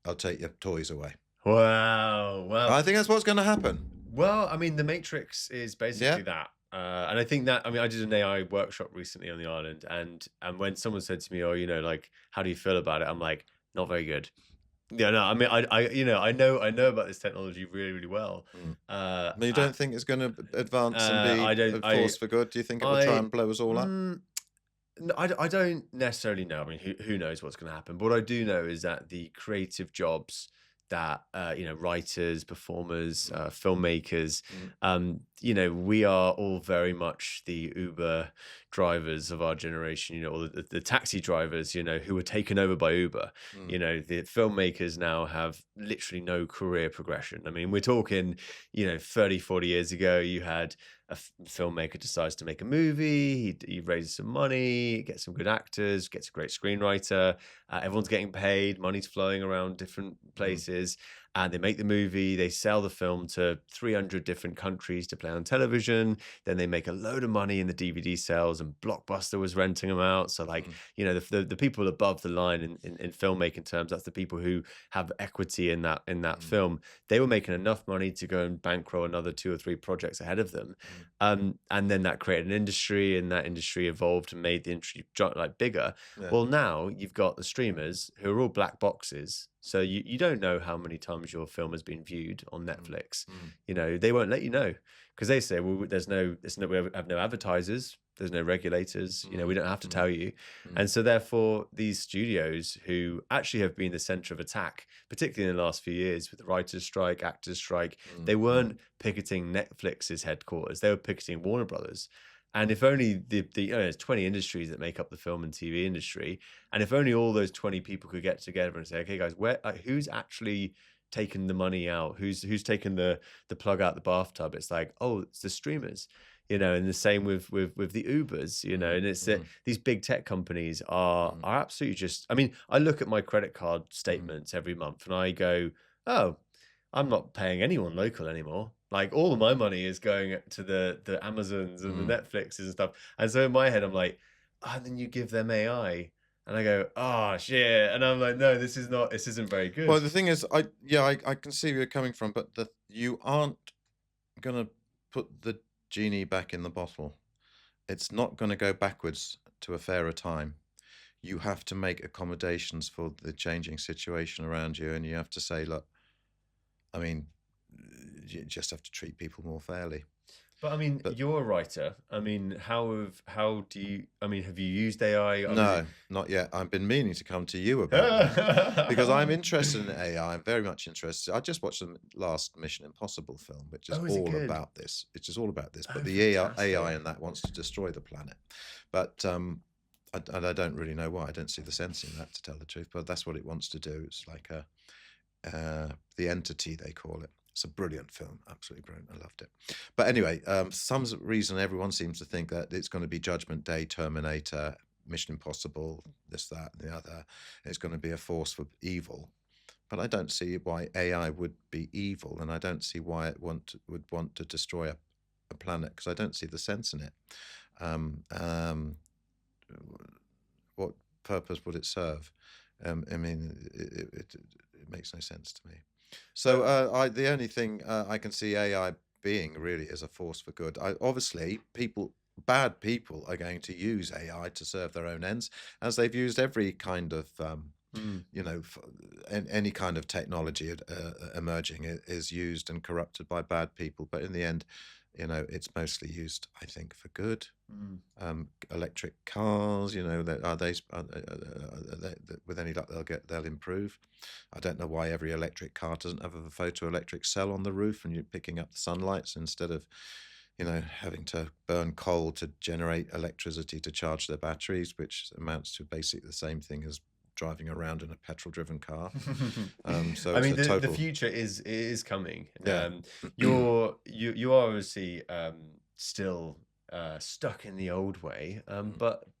I'll take your toys away. Wow. I think that's what's going to happen. Well, I mean, the Matrix is basically that. And I think that, I mean, I did an AI workshop recently on the island, and when someone said to me, oh, like, how do you feel about it? I'm like, not very good. Yeah, no, I mean, I know about this technology really, really well. But you don't think it's going to advance and be a force for good? Do you think it will try and blow us all up? No, I don't necessarily know. I mean, who knows what's going to happen? But what I do know is that the creative jobs that writers, performers, filmmakers, we are all very much the Uber drivers of our generation, or the taxi drivers, who were taken over by Uber. The filmmakers now have literally no career progression. I mean, we're talking 30, 40 years ago, you had a filmmaker decides to make a movie, he raises some money, gets some good actors, gets a great screenwriter, everyone's getting paid, money's flowing around different places, and they make the movie, they sell the film to 300 different countries to play on television. Then they make a load of money in the DVD sales, and Blockbuster was renting them out. So like, you know, the people above the line in filmmaking terms, that's the people who have equity in that film. They were making enough money to go and bankroll another 2 or 3 projects ahead of them. And then that created an industry, and that industry evolved and made the industry like bigger. Yeah. Well, now you've got the streamers who are all black boxes. So you don't know how many times your film has been viewed on Netflix. You know, they won't let you know, because they say, well, we have no advertisers, there's no regulators, you know, we don't have to tell you. And so therefore these studios, who actually have been the center of attack, particularly in the last few years with the writers' strike, actors' strike, they weren't picketing Netflix's headquarters, they were picketing Warner Brothers. And if only there's 20 industries that make up the film and TV industry, and if only all those 20 people could get together and say, okay, guys, who's actually taken the money out? Who's taken the plug out the bathtub? It's like, oh, it's the streamers, you know. And the same with the Ubers, you know. And it's these big tech companies are absolutely just. I mean, I look at my credit card statements every month, and I go, oh, I'm not paying anyone local anymore. Like, all of my money is going to the Amazons and the Netflixes and stuff. And so in my head, I'm like, and then you give them AI. And I go, oh, shit. And I'm like, no, this isn't very good. Well, the thing is, I can see where you're coming from, but you aren't going to put the genie back in the bottle. It's not going to go backwards to a fairer time. You have to make accommodations for the changing situation around you. And you have to say, look, I mean, you just have to treat people more fairly. But I mean, you're a writer. I mean, have you used AI? No, not yet. I've been meaning to come to you about that, because I'm interested in AI. I'm very much interested. I just watched the last Mission Impossible film, which is all about this. It's just all about this. But the AI in that wants to destroy the planet. But I don't really know why. I don't see the sense in that, to tell the truth. But that's what it wants to do. It's like The Entity, they call it. It's a brilliant film, absolutely brilliant. I loved it. But anyway, some reason everyone seems to think that it's going to be Judgment Day, Terminator, Mission Impossible, this, that, and the other. It's going to be a force for evil. But I don't see why AI would be evil, and I don't see why it would want to destroy a planet, because I don't see the sense in it. What purpose would it serve? I mean, it makes no sense to me. So the only thing I can see AI being really is a force for good. Obviously, bad people are going to use AI to serve their own ends, as they've used every kind of, any kind of technology emerging is used and corrupted by bad people. But in the end, you know, it's mostly used, I think, for good. Electric cars, you know, with any luck they'll improve. I don't know why every electric car doesn't have a photoelectric cell on the roof, and you're picking up the sunlights instead of, you know, having to burn coal to generate electricity to charge their batteries, which amounts to basically the same thing as driving around in a petrol-driven car. So I mean, the future is coming. Yeah. You are obviously still stuck in the old way,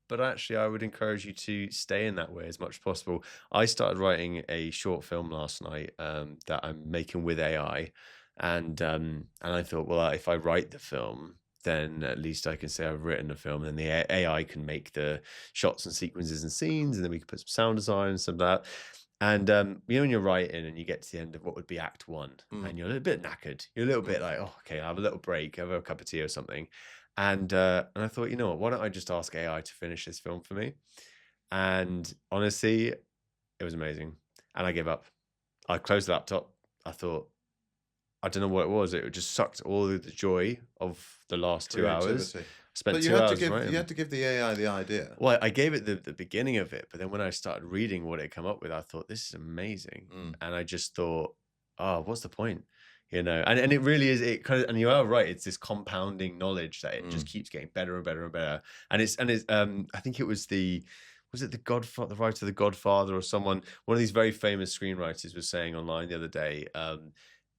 but actually, I would encourage you to stay in that way as much as possible. I started writing a short film last night that I'm making with AI, and I thought, well, if I write the film, then at least I can say I've written a film, and the AI can make the shots and sequences and scenes, and then we can put some sound design and some of that. And you know, when you're writing and you get to the end of what would be Act 1, and you're a little bit knackered, you're a little bit like, oh, okay, I'll have a little break, have a cup of tea or something. And I thought, you know what, why don't I just ask AI to finish this film for me? And honestly, it was amazing. And I gave up. I closed the laptop. I thought, I don't know what it was. It just sucked all of the joy of the last 2 hours. Spent 2 hours writing. You had to give the AI the idea. Well, I gave it the beginning of it, but then when I started reading what it come up with, I thought, this is amazing. And I just thought, oh, what's the point? You know, and it really is. It kind of, and you are right. It's this compounding knowledge that it just keeps getting better and better and better. And it's I think it was the Godfather, the writer of The Godfather, or someone, one of these very famous screenwriters was saying online the other day.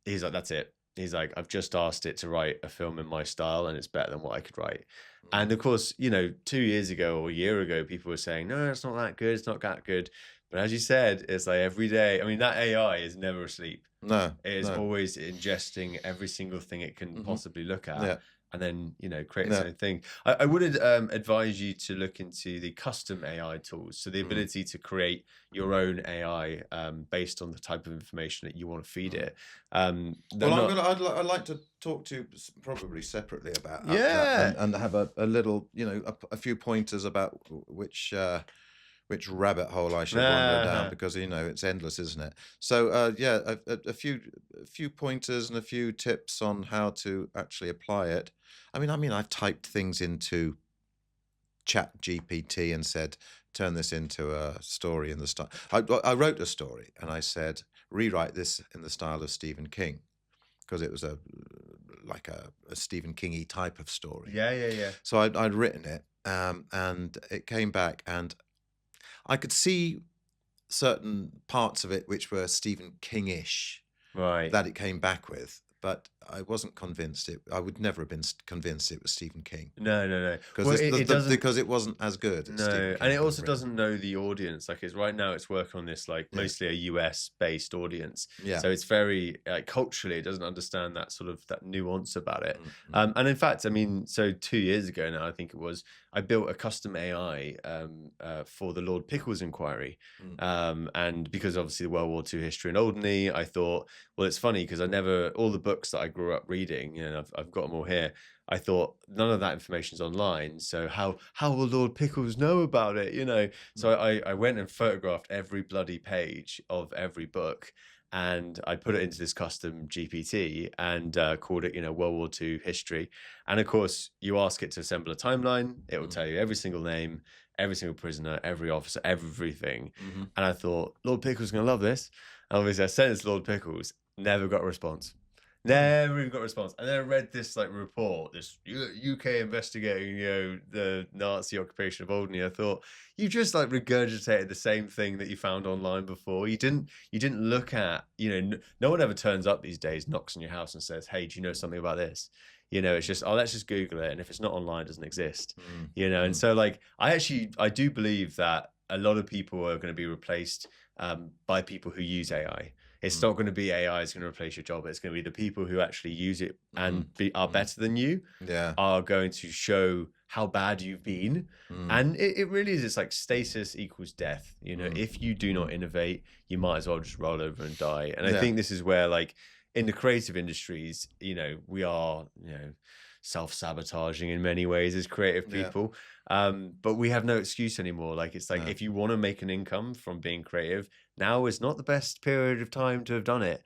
He's like, that's it. He's like, I've just asked it to write a film in my style, and it's better than what I could write. And of course, you know, 2 years ago or a year ago, people were saying, no, it's not that good. It's not that good. But as you said, it's like every day. I mean, that AI is never asleep. No, It is no. always ingesting every single thing it can possibly look at. Yeah. And then, create its Yeah. own thing. I would advise you to look into the custom AI tools. So the ability to create your own AI based on the type of information that you want to feed it. I'd like to talk to you probably separately about Yeah. and have a little, a few pointers about which rabbit hole I should wander down, because it's endless, isn't it? So a few pointers and a few tips on how to actually apply it. I mean, I've typed things into Chat GPT and said, turn this into a story in the style. I wrote a story and I said, rewrite this in the style of Stephen King, because it was like a Stephen King-y type of story. Yeah. So I'd written it, and it came back, and I could see certain parts of it which were Stephen King-ish, Right. that it came back with, but I wasn't convinced I would never have been convinced it was Stephen King. No. Because because it wasn't as good as Stephen King. And it also doesn't know the audience. Like, it's right now it's working on this mostly a US based audience. Yeah. So it's very culturally, it doesn't understand that sort of that nuance about it. And in fact, I mean, so 2 years ago now, I think it was, I built a custom AI for the Lord Pickles inquiry. And because obviously the World War II history in Alderney, I thought, well, it's funny because all the books that I grew up reading, I've got them all here. I thought none of that information's online, so how will Lord Pickles know about it? So I went and photographed every bloody page of every book, and I put it into this custom GPT and called it World War II history. And of course, you ask it to assemble a timeline, it will tell you every single name, every single prisoner, every officer, everything. And I thought, Lord Pickles is gonna love this. And obviously I sent it to Lord Pickles, never got a response. Never even got a response. And then I read this report, this UK investigating, the Nazi occupation of Alderney. I thought, you just regurgitated the same thing that you found online before. You didn't look at, no one ever turns up these days, knocks on your house and says, hey, do you know something about this? It's just, let's just Google it. And if it's not online, it doesn't exist, And so I do believe that a lot of people are going to be replaced by people who use AI. It's not going to be AI is going to replace your job. It's going to be the people who actually use it and are better than you are going to show how bad you've been. And it really is. It's like stasis equals death. If you do not innovate, you might as well just roll over and die. And I think this is where, in the creative industries, we are, self-sabotaging in many ways as creative people. But we have no excuse anymore. If you want to make an income from being creative, now is not the best period of time to have done it.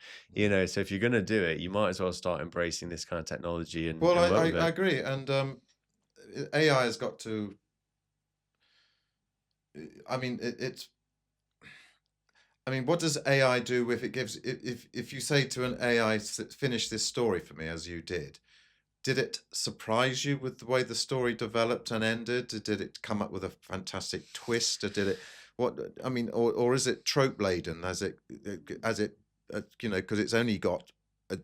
So if you're going to do it, you might as well start embracing this kind of technology. And I agree. And AI has got to, what does AI do if it gives, if you say to an AI, finish this story for me, as you did it surprise you with the way the story developed and ended? Did it come up with a fantastic twist? Or did it, or is it trope laden as it, because it's only got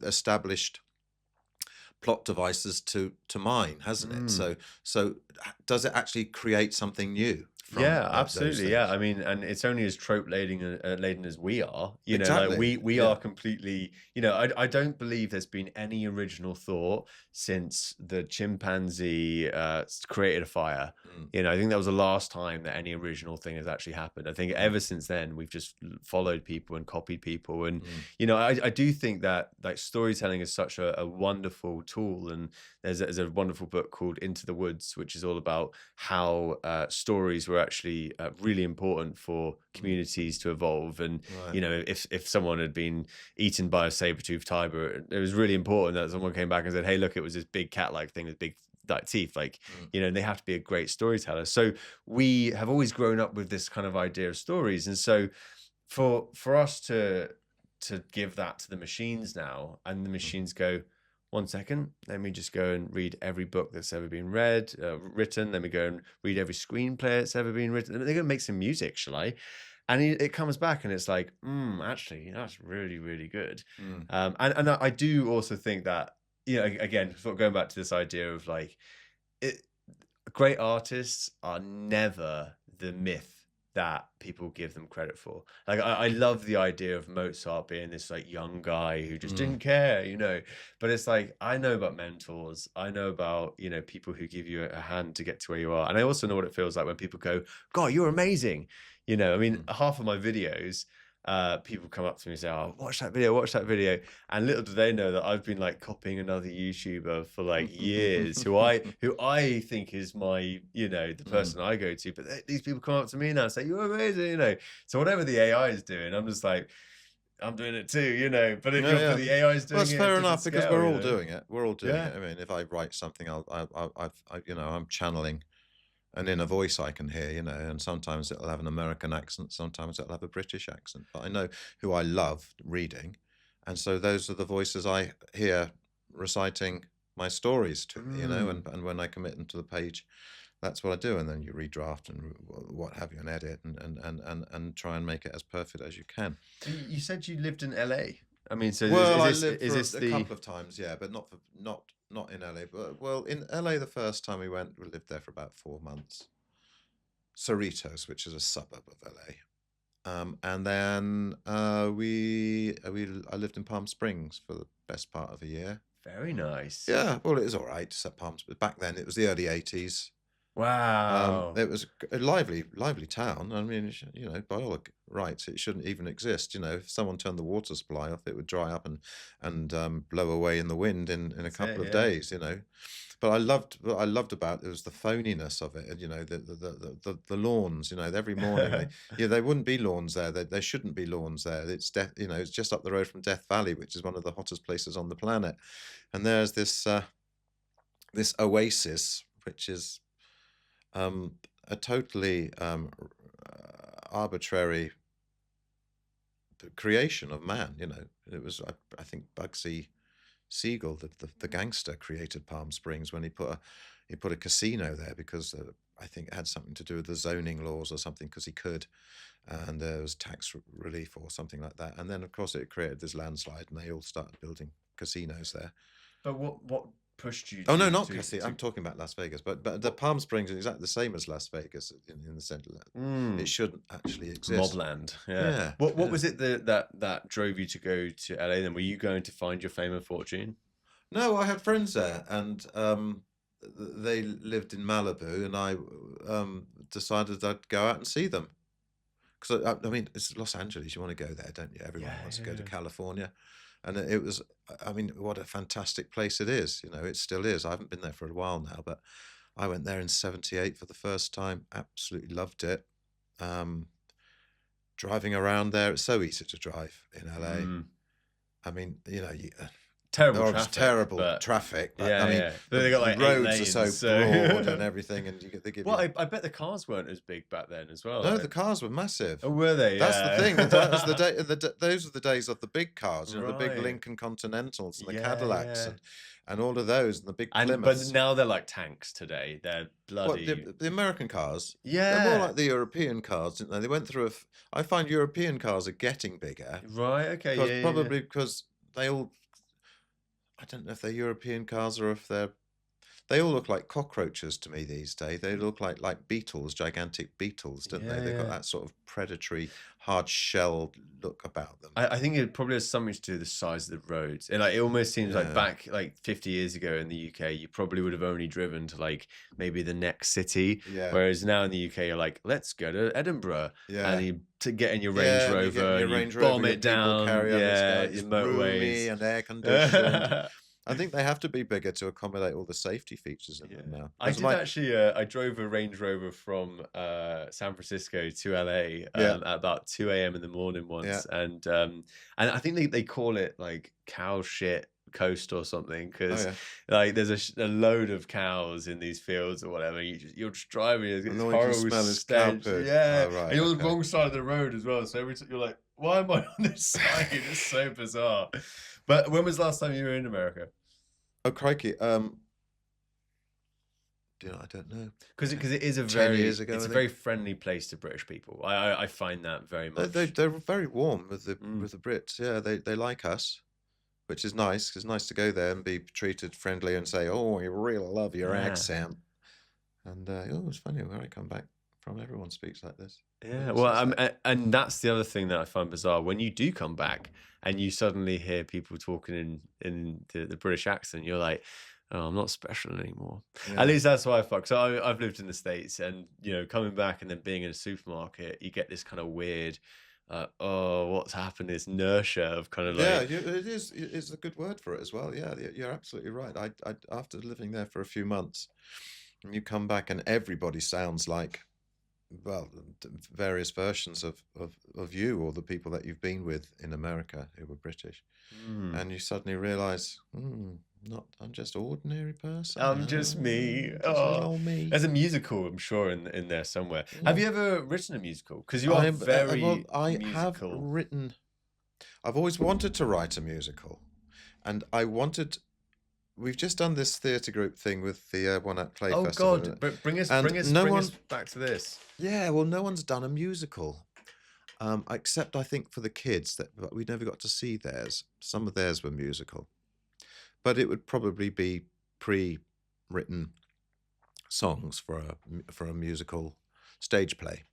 established plot devices to mine, hasn't it? So does it actually create something new? Absolutely. Yeah, and it's only as trope laden as we are. Exactly. We are completely. I don't believe there's been any original thought since the chimpanzee created a fire. I think that was the last time that any original thing has actually happened. I think ever since then we've just followed people and copied people. And I do think that storytelling is such a wonderful tool. And there's a wonderful book called Into the Woods, which is all about how stories were actually really important for communities to evolve. And if someone had been eaten by a saber-toothed tiger, it was really important that someone came back and said, hey, look, it was this big cat-like thing with big teeth, and they have to be a great storyteller. So we have always grown up with this kind of idea of stories. And so for us to give that to the machines now, and the machines go, 1 second, let me just go and read every book that's ever been written. Let me go and read every screenplay that's ever been written. They're going to make some music, shall I? And it comes back and it's like, actually, that's really, really good. And I do also think that, again, sort of going back to this idea of great artists are never the myth that people give them credit for. Like I love the idea of Mozart being this like young guy who just didn't care, you know. But it's like I know about mentors, I know about, you know, people who give you a hand to get to where you are, and I also know what it feels like when people go, "God, you're amazing." You know, I mean, half of my videos, people come up to me and say, "Oh, watch that video," and little do they know that I've been like copying another YouTuber for like years, who I think is my, you know, the person I go to. But these people come up to me now and say, "You're amazing," you know. So whatever the AI is doing, I'm just like, I'm doing it too, you know. But if but the AI is doing well, it's it, fair at a enough different because scale, we're you all know? doing it. We're all doing Yeah. it. I mean, if I write something, you know, I'm channeling an inner voice I can hear, you know, and sometimes it'll have an American accent, sometimes it'll have a British accent. But I know who I love reading, and so those are the voices I hear reciting my stories to me, you know. And when I commit them to the page, that's what I do, and then you redraft and what have you, and edit and try and make it as perfect as you can. You said you lived in LA. I mean, so Well, I is lived this for a the couple of times, yeah, but not in LA. But well, in LA the first time we went, we lived there for about 4 months. Cerritos, which is a suburb of LA, and then I lived in Palm Springs for the best part of a year. very nice? Yeah, well, it was all right. Palm Springs back then. It was the early '80s. Wow. It was a lively town. I mean, you know, by all rights, it shouldn't even exist. You know, if someone turned the water supply off, it would dry up and blow away in the wind in a couple of days. You know, but what I loved about it was the phoniness of it. And you know, the lawns. You know, every morning they wouldn't be lawns there. There shouldn't be lawns there. It's you know, it's just up the road from Death Valley, which is one of the hottest places on the planet. And there's this this oasis, which is a totally arbitrary creation of man. You know, it was I think Bugsy Siegel, the gangster, created Palm Springs when he put a casino there because I think it had something to do with the zoning laws or something, because he could, and there was tax relief or something like that. And then of course it created this landslide, and they all started building casinos there. But what pushed you? Oh no, not casino. I'm talking about Las Vegas, but the Palm Springs is exactly the same as Las Vegas in the centre. It shouldn't actually exist. Mobland. Yeah. What was it that drove you to go to LA? Then were you going to find your fame and fortune? No, I had friends there, and they lived in Malibu, and I decided I'd go out and see them. Because I mean, it's Los Angeles. You want to go there, don't you? Everyone wants to go to California. And it was, I mean, what a fantastic place it is. You know, it still is. I haven't been there for a while now, but I went there in '78 for the first time. Absolutely loved it. Driving around there, it's so easy to drive in LA. I mean, you know, terrible traffic. But, I mean, they got like the roads are so broad and everything, and they give well, I bet the cars weren't as big back then as well. No, like. The cars were massive. Oh, were they? That's the thing. That was those were the days of the big cars, you know, the big Lincoln Continentals and the Cadillacs and all of those, and the big Plymouths. But now they're like tanks today. They're bloody. The American cars, they're more like the European cars, didn't they? They went through I find European cars are getting bigger. Right. Okay. Probably because they all. I don't know if they're European cars or if they all look like cockroaches to me these days. They look like beetles, gigantic beetles, don't they? They've got that sort of predatory, hard shell look about them. I think it probably has something to do with the size of the roads. And like it almost seems like back like 50 years ago in the UK, you probably would have only driven to like maybe the next city. Yeah. Whereas now in the UK, you're like, let's go to Edinburgh. Yeah. And you to get in your Range Rover, you bomb it down. It's roomy and air conditioned. I think they have to be bigger to accommodate all the safety features in them now. I drove a Range Rover from San Francisco to LA at about 2 a.m. in the morning once, and I think they call it like cow shit coast or something, because like there's a load of cows in these fields or whatever. You're just driving, it's horrible stench. And you're on the wrong side of the road as well, so every time you're like, why am I on this side? It's so bizarre. But when was the last time you were in America? Oh crikey! I don't know. Because it is a 10 years ago, it's a very friendly place to British people. I find that very much. They're very warm with the Brits. Yeah, they like us, which is nice. It's nice to go there and be treated friendly and say, "Oh, we really love your accent." And it's funny when I come back problem. Everyone speaks like this. Yeah, well, and that's the other thing that I find bizarre. When you do come back and you suddenly hear people talking in the British accent, you're like, oh, I'm not special anymore. Yeah. At least that's why I fuck. So I've lived in the States, and coming back and then being in a supermarket, you get this kind of weird, oh, what's happened? This inertia of kind of like, it is. It's a good word for it as well. Yeah, you're absolutely right. I after living there for a few months, and you come back and everybody sounds like, well, various versions of you or the people that you've been with in America who were British, and you suddenly realise, I'm just ordinary person. I'm just me. Me. There's a musical, I'm sure, in there somewhere. Yeah. Have you ever written a musical? Because you are very I musical. have written. I've always wanted to write a musical, and we've just done this theatre group thing with the One Act Play Festival. Oh God! But bring us back to this. Yeah, well, no one's done a musical, except I think for the kids. But we never got to see theirs. Some of theirs were musical, but it would probably be pre-written songs for a musical stage play.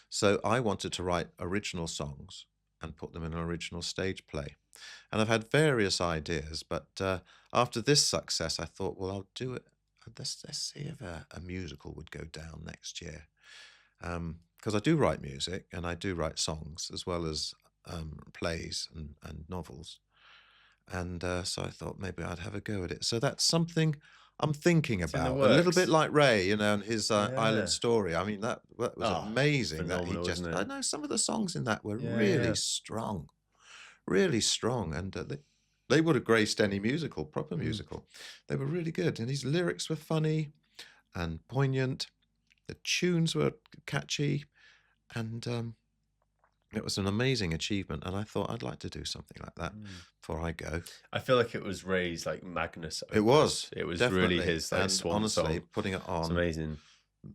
So I wanted to write original songs and put them in an original stage play. And I've had various ideas, but after this success, I thought, well, I'll do it. Let's see if a musical would go down next year. Because I do write music and I do write songs as well as plays and novels. And so I thought maybe I'd have a go at it. So that's something I'm thinking about. A little bit like Ray, and his Island Story. I mean, that was amazing. That he just, I know some of the songs in that were really strong. Really strong, and they would have graced any musical, proper musical. They were really good, and his lyrics were funny and poignant. The tunes were catchy, and it was an amazing achievement. And I thought I'd like to do something like that before I go. I feel like it was Ray's like Magnus opus. It was really his like swan honestly, song. Putting it on, it's amazing.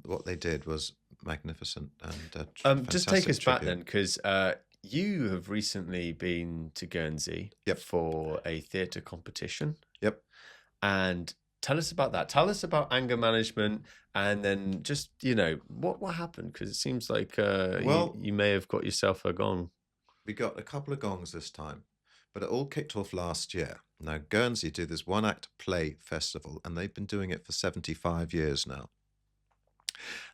What they did was magnificent, and just take us back then, because you have recently been to Guernsey for a theatre competition. Yep. And tell us about that. Tell us about anger management, and then just, what happened? Because it seems like you may have got yourself a gong. We got a couple of gongs this time, but it all kicked off last year. Now, Guernsey do this one-act play festival, and they've been doing it for 75 years now.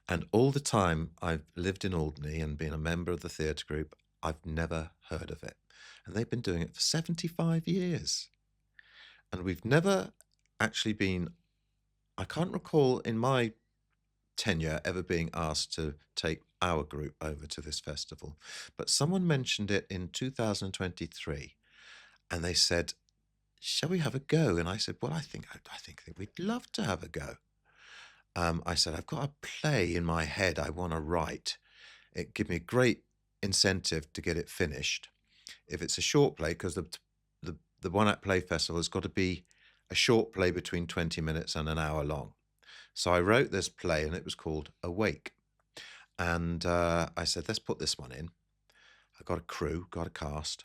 And all the time I've lived in Alderney and been a member of the theatre group, I've never heard of it. And they've been doing it for 75 years. And we've never actually been, I can't recall in my tenure ever being asked to take our group over to this festival. But someone mentioned it in 2023, and they said, shall we have a go? And I said, well, I think we'd love to have a go. I said, I've got a play in my head I want to write. It give me a great incentive to get it finished. If it's a short play, because the One Act Play Festival has got to be a short play between 20 minutes and an hour long. So I wrote this play, and it was called Awake. And I said, let's put this one in. I got a crew, got a cast.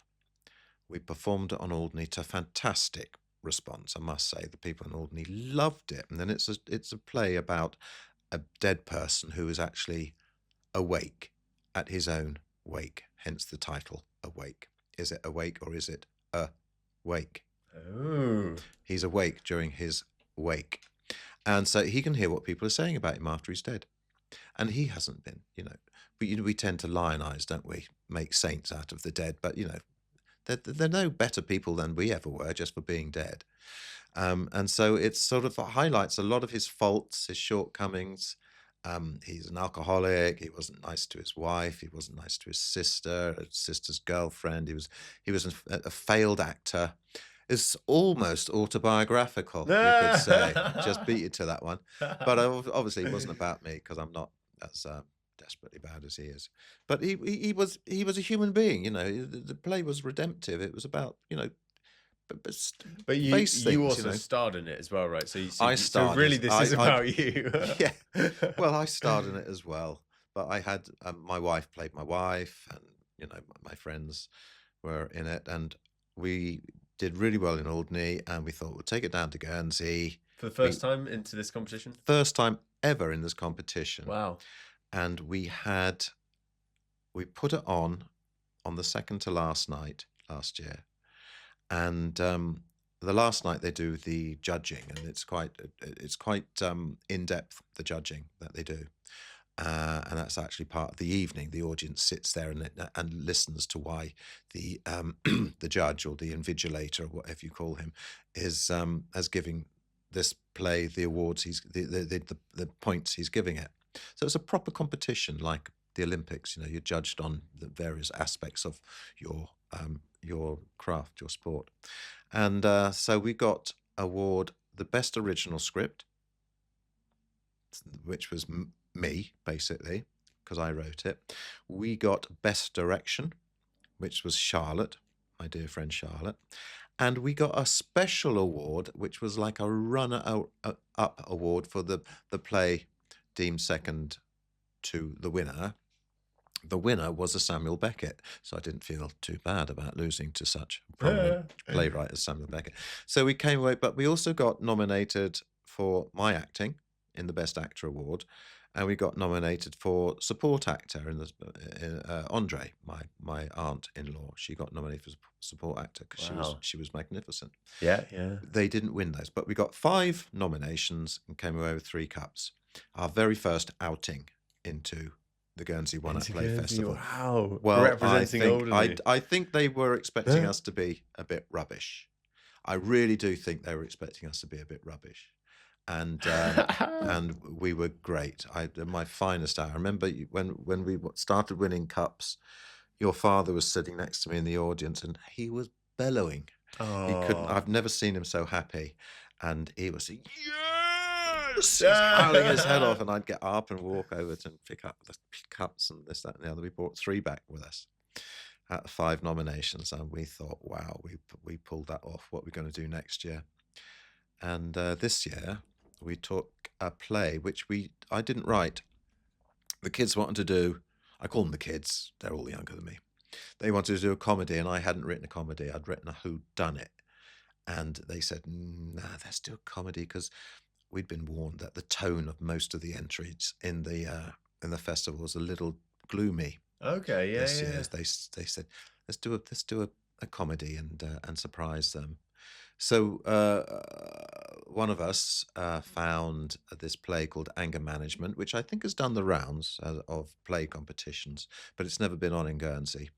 We performed it on Alderney to fantastic response, I must say. The people in Alderney loved it. And then it's a play about a dead person who is actually awake at his own wake, hence the title, Awake. Is it awake or is it awake? Oh. He's awake during his wake. And so he can hear what people are saying about him after he's dead. And he hasn't been, But, we tend to lionize, don't we? Make saints out of the dead. But, they're no better people than we ever were just for being dead. And so it sort of highlights a lot of his faults, his shortcomings. He's an alcoholic. He wasn't nice to his wife. He wasn't nice to his sister's girlfriend. He was a failed actor. It's almost autobiographical, you could say. Just beat you to that one. But obviously, it wasn't about me, because I'm not as desperately bad as he is. But he was a human being. The play was redemptive. It was about But you also starred in it as well, right? I starred. So really, this is about you. Yeah. Well, I starred in it as well, but I had my wife played my wife, and my friends were in it, and we did really well in Alderney, and we thought we'll take it down to Guernsey for the first time into this competition. First time ever in this competition. Wow. and we put it on the second to last night last year, and the last night they do the judging, and it's quite in depth, the judging that they do. And that's actually part of the evening. The audience sits there and listens to why the the judge or the invigilator or whatever you call him is giving this play the awards the points he's giving it. So it's a proper competition like the Olympics. You're judged on the various aspects of your craft, your sport. And so we got award the best original script, which was me, basically, because I wrote it. We got best direction, which was Charlotte, my dear friend Charlotte. And we got a special award, which was like a runner-up award for the play deemed second to the winner. The winner was a Samuel Beckett, so I didn't feel too bad about losing to such a prominent playwright as Samuel Beckett. So we came away, but we also got nominated for my acting in the Best Actor Award, and we got nominated for support actor in the Andre, my aunt-in-law. She got nominated for support actor because she was magnificent. Yeah. They didn't win those, but we got 5 nominations and came away with 3 cups. Our very first outing into the Guernsey One Act Play Festival. Wow. Well, representing Alderney. I think they were expecting us to be a bit rubbish. I really do think they were expecting us to be a bit rubbish. And we were great. My finest hour. I remember when we started winning cups, your father was sitting next to me in the audience, and he was bellowing. Oh. He couldn't. I've never seen him so happy, and he was saying, "Yes!" He's howling his head off, and I'd get up and walk over to pick up the cups and this, that, and the other. We brought 3 back with us out of 5 nominations, and we thought, wow, we pulled that off. What are we going to do next year? And this year, we took a play which I didn't write. The kids wanted to do, I call them the kids, they're all younger than me. They wanted to do a comedy, and I hadn't written a comedy. I'd written a whodunit. And they said, nah, let's do a comedy, because we'd been warned that the tone of most of the entries in the festival was a little gloomy. Okay, yeah, this yeah. year. They said, let's do a comedy and surprise them. So one of us found this play called Anger Management, which I think has done the rounds of play competitions, but it's never been on in Guernsey.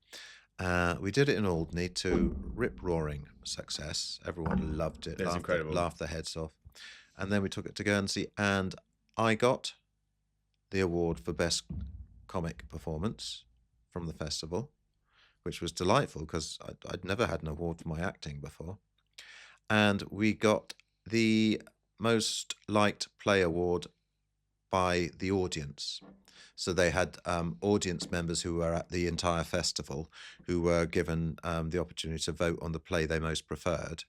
We did it in Alderney to rip-roaring success. Everyone loved it. That's incredible. Laughed their heads off. And then we took it to Guernsey, and I got the award for Best Comic Performance from the festival, which was delightful because I'd never had an award for my acting before. And we got the Most Liked Play Award by the audience. So they had audience members who were at the entire festival who were given the opportunity to vote on the play they most preferred.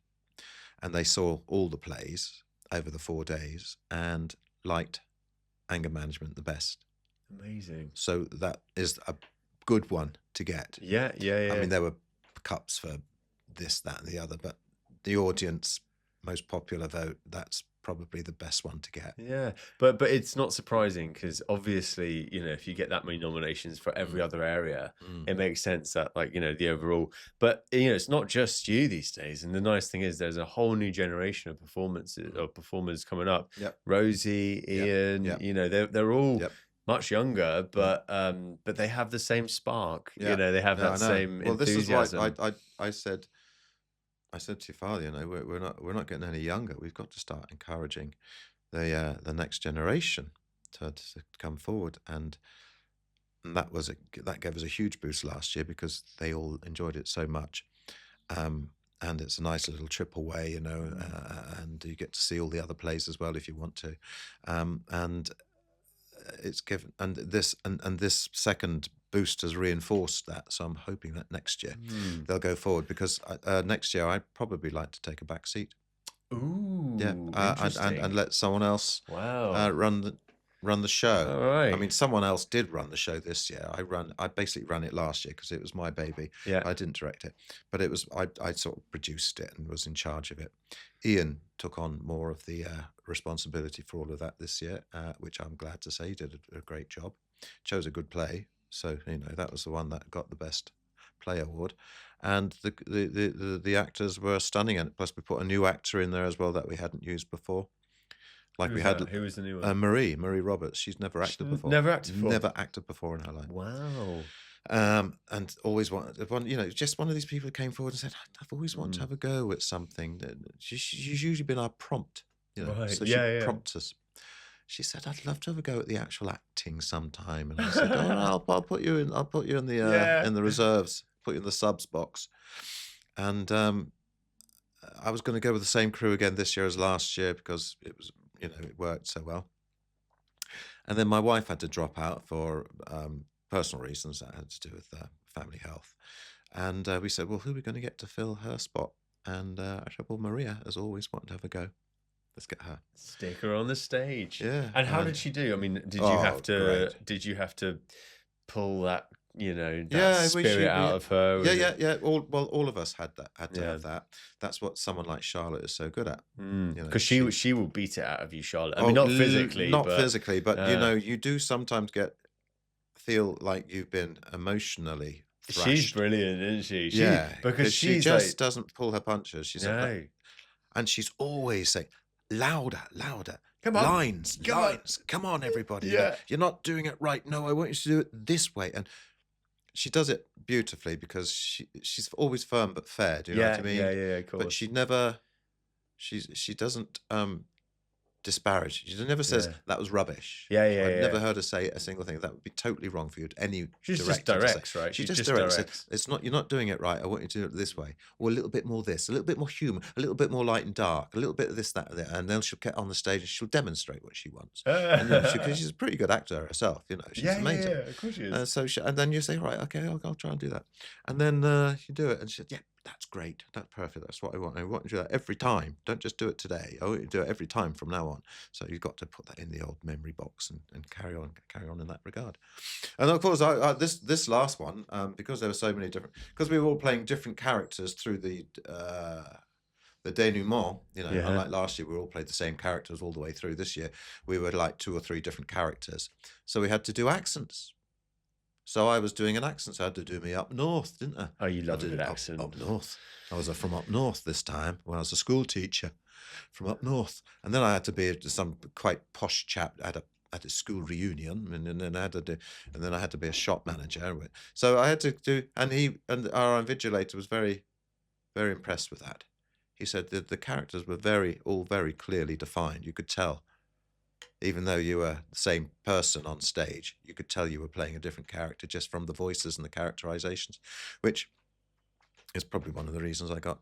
And they saw all the plays over the 4 days and liked Anger Management the best. Amazing. So that is a good one to get. Yeah. I mean, there were cups for this, that, and the other, but the audience most popular vote, that's probably the best one to get. Yeah, but it's not surprising because obviously, if you get that many nominations for every other area, it makes sense that the overall. But it's not just you these days, and the nice thing is there's a whole new generation of performers coming up. Yep. Rosie, Ian, Yep. they're all Yep. much younger, but they have the same spark. Yeah. They have that same enthusiasm. This is why I said to your father, we're not getting any younger. We've got to start encouraging the next generation to come forward, and that gave us a huge boost last year because they all enjoyed it so much. And it's a nice little trip away, and you get to see all the other plays as well if you want to. And it's given, and this second boost has reinforced that. So I'm hoping that next year they'll go forward, because next year I'd probably like to take a back seat. Ooh, Yeah, and let someone else run run the show. All right. I mean, someone else did run the show this year. I basically ran it last year because it was my baby. Yeah. I didn't direct it, but it was I sort of produced it and was in charge of it. Ian took on more of the responsibility for all of that this year, which I'm glad to say he did a great job. Chose a good play, so that was the one that got the best play award, and the actors were stunning. And plus, we put a new actor in there as well that we hadn't used before. Like Who was the new one? Marie Roberts. She's never acted before. Never acted before. Never acted before in her life. Wow. And always wanted one. Just one of these people who came forward and said, "I've always wanted to have a go at something." She's usually been our prompt. Right. So she prompts us. She said, "I'd love to have a go at the actual acting sometime." And I said, "Oh, I'll put you in. I'll put you in the reserves. Put you in the subs box." And I was going to go with the same crew again this year as last year because it was, it worked so well. And then my wife had to drop out for personal reasons that had to do with family health. And we said, well, who are we going to get to fill her spot? And I said, well, Maria has always wanted to have a go. Let's get her. Stick her on the stage. Yeah. And how did she do? I mean, did you have to pull that, spirit out of her? Yeah. All of us had to have that. That's what someone like Charlotte is so good at. Because she will beat it out of you, Charlotte. I mean, not physically. Physically, but you do sometimes feel like you've been emotionally thrashed. She's brilliant, isn't she? Because she just doesn't pull her punches. She's and she's always saying, louder. Come on. Lines. Come on, everybody. Yeah. You're not doing it right. No, I want you to do it this way. And she does it beautifully because she's always firm but fair. Do you know what I mean? Yeah, of course. But she doesn't disparage. She never says that was rubbish. I've never heard her say a single thing. That would be totally wrong for you. She's just directs, right? She just directs. It's not. You're not doing it right. I want you to do it this way, or a little bit more this, a little bit more humour, a little bit more light and dark, a little bit of this, that, and that. And then she'll get on the stage and she'll demonstrate what she wants. Because she's a pretty good actor herself. She's amazing. Yeah, of course she is. And then you say, right, okay, I'll try and do that. And then you do it, and she said, yeah. That's great. That's perfect. That's what I want. I want you to do that every time. Don't just do it today. I want you to do it every time from now on. So you've got to put that in the old memory box and carry on in that regard. And of course, this last one, because there were so many different, because we were all playing different characters through the denouement. Unlike last year, we all played the same characters all the way through. This year, we were like 2 or 3 different characters. So we had to do accents. So I was doing an accent, so I had to do me up north, didn't I? Oh, you love a good accent. Up north. I was from up north this time when I was a school teacher from up north. And then I had to be some quite posh chap at a school reunion, and then I had to be a shop manager. So I had to do, and our invigilator was very, very impressed with that. He said that the characters were all very clearly defined. You could tell. Even though you were the same person on stage, you could tell you were playing a different character just from the voices and the characterizations, which is probably one of the reasons I got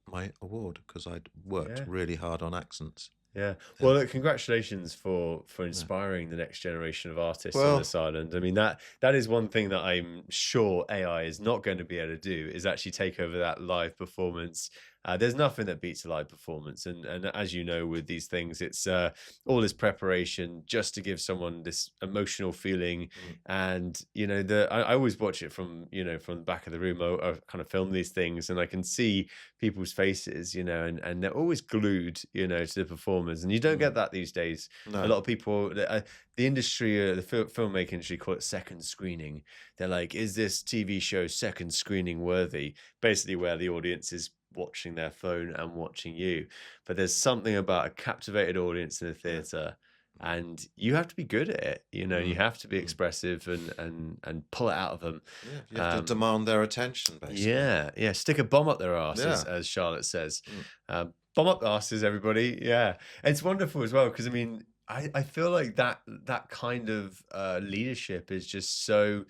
my award, because I'd worked really hard on accents. Yeah. Well, look, congratulations for inspiring the next generation of artists on this island. I mean, that is one thing that I'm sure AI is not going to be able to do, is actually take over that live performance. There's nothing that beats a live performance, and as you know, with these things, it's all this preparation just to give someone this emotional feeling. And I always watch it from from the back of the room. I kind of film these things, and I can see people's faces, and they're always glued, to the performers, and you don't get that these days. No. A lot of people, the industry, the filmmaking industry, call it second screening. They're like, is this TV show second screening worthy? Basically, where the audience is watching their phone and watching you. But there's something about a captivated audience in a theatre, and you have to be good at it. You have to be expressive and pull it out of them. You have to demand their attention, basically. Stick a bomb up their arse, as Charlotte says. Bomb up the arses, everybody. And it's wonderful as well, because I mean, I feel like that kind of leadership is just so,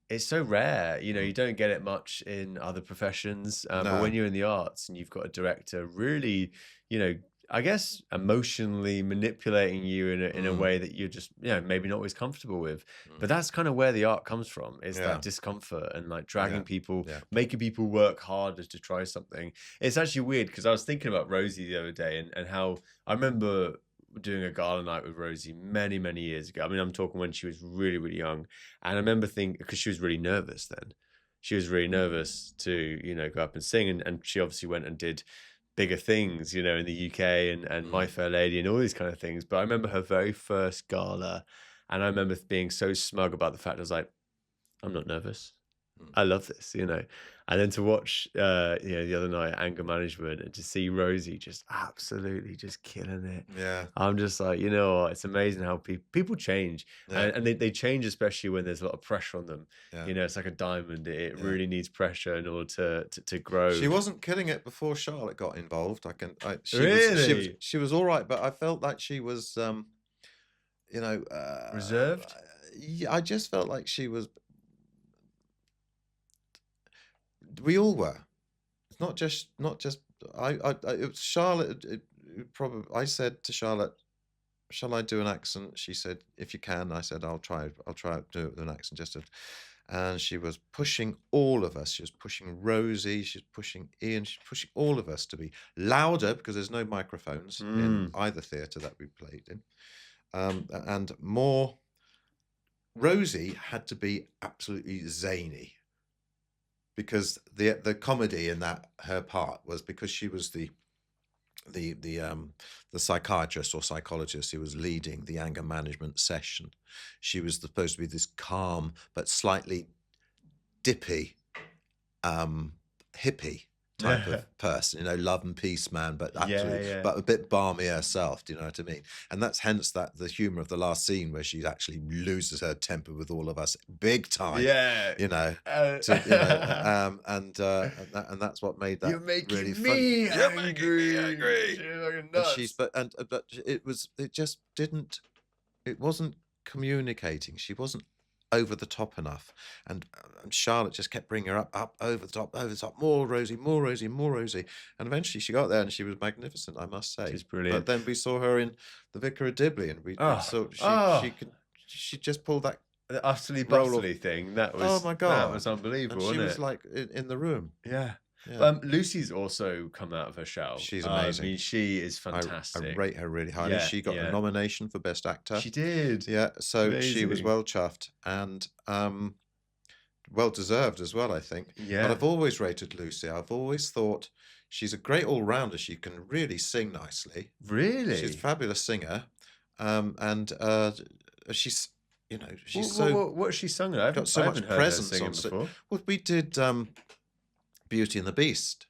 it's so rare. You don't get it much in other professions, but when you're in the arts and you've got a director really, I guess emotionally manipulating you in a way that you're just maybe not always comfortable with, but that's kind of where the art comes from, is that discomfort and like dragging people, making people work harder to try something. It's actually weird, because I was thinking about Rosie the other day, and how I remember doing a gala night with Rosie many, many years ago. I mean, I'm talking when she was really, really young. And I remember thinking, because she was really nervous then. She was really nervous to, go up and sing. And she obviously went and did bigger things, in the UK and My Fair Lady and all these kind of things. But I remember her very first gala. And I remember being so smug about the fact I was like, I'm not nervous. I love this, And then to watch, the other night, Anger Management, and to see Rosie just absolutely just killing it. Yeah. I'm just like, you know what? It's amazing how people change. Yeah. And they change, especially when there's a lot of pressure on them. Yeah. It's like a diamond. It really needs pressure in order to grow. She wasn't killing it before Charlotte got involved. She was all right, but I felt like she was, reserved. I just felt like she was. We all were. It's not just. It was Charlotte. Probably. I said to Charlotte, "Shall I do an accent?" She said, "If you can." I said, "I'll try. I'll try to do it with an accent." And she was pushing all of us. She was pushing Rosie. She's pushing Ian. She's pushing all of us to be louder because there's no microphones in either theatre that we played in, and more. Rosie had to be absolutely zany. Because the comedy in that her part was because she was the psychiatrist or psychologist who was leading the anger management session. She was supposed to be this calm but slightly dippy hippie type of person, love and peace man, but absolutely, but a bit balmy herself. Do you know what I mean? And that's hence the humour of the last scene where she actually loses her temper with all of us big time. Yeah, and that's what made that You're making really me fun. You're making me angry. It wasn't communicating. She wasn't over the top enough, and Charlotte just kept bringing her up over the top, more Rosie, and eventually she got there and she was magnificent, I must say. She's brilliant. But then we saw her in The Vicar of Dibley, and we saw she just pulled that the utterly bustly thing. That was, oh my God, that was unbelievable. And she was like in the room. Yeah. Yeah. Lucy's also come out of her shell. She's amazing. I mean, she is fantastic. I rate her really highly. She got a nomination for Best Actor. She did. Yeah, so Amazing. She was well chuffed and well deserved as well, I think. Yeah. But I've always rated Lucy. I've always thought she's a great all-rounder. She can really sing nicely. Really? She's a fabulous singer. And she's, she's what has she sung? I haven't heard presence her on singing before. Well, we did Beauty and the Beast.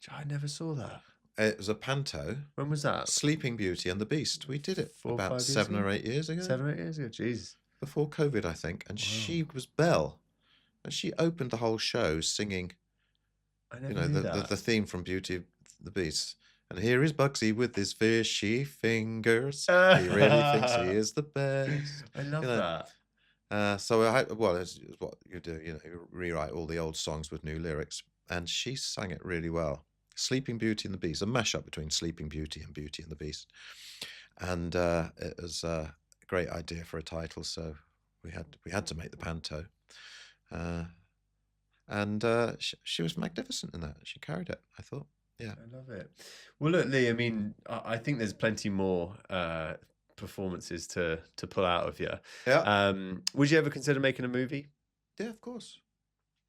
I never saw that. It was a panto. When was that? Sleeping Beauty and the Beast. We did it 4 or 5 about years 7 ago? or 8 years ago. 7 or 8 years ago. Jeez. Before COVID, I think. And Wow. she was Belle. And she opened the whole show singing, I never knew that. the theme from Beauty and the Beast. And here is Bugsy with his fishy fingers. He really thinks he is the best. I love that. So it's what you do. You rewrite all the old songs with new lyrics. And she sang it really well. Sleeping Beauty and the Beast, a mashup between Sleeping Beauty and Beauty and the Beast. And it was a great idea for a title, so we had to make the panto. She was magnificent in that. She carried it, I thought. Yeah. I love it. Well, look, Lee, I mean, I think there's plenty more performances to pull out of you. Yeah. Would you ever consider making a movie? Yeah, of course.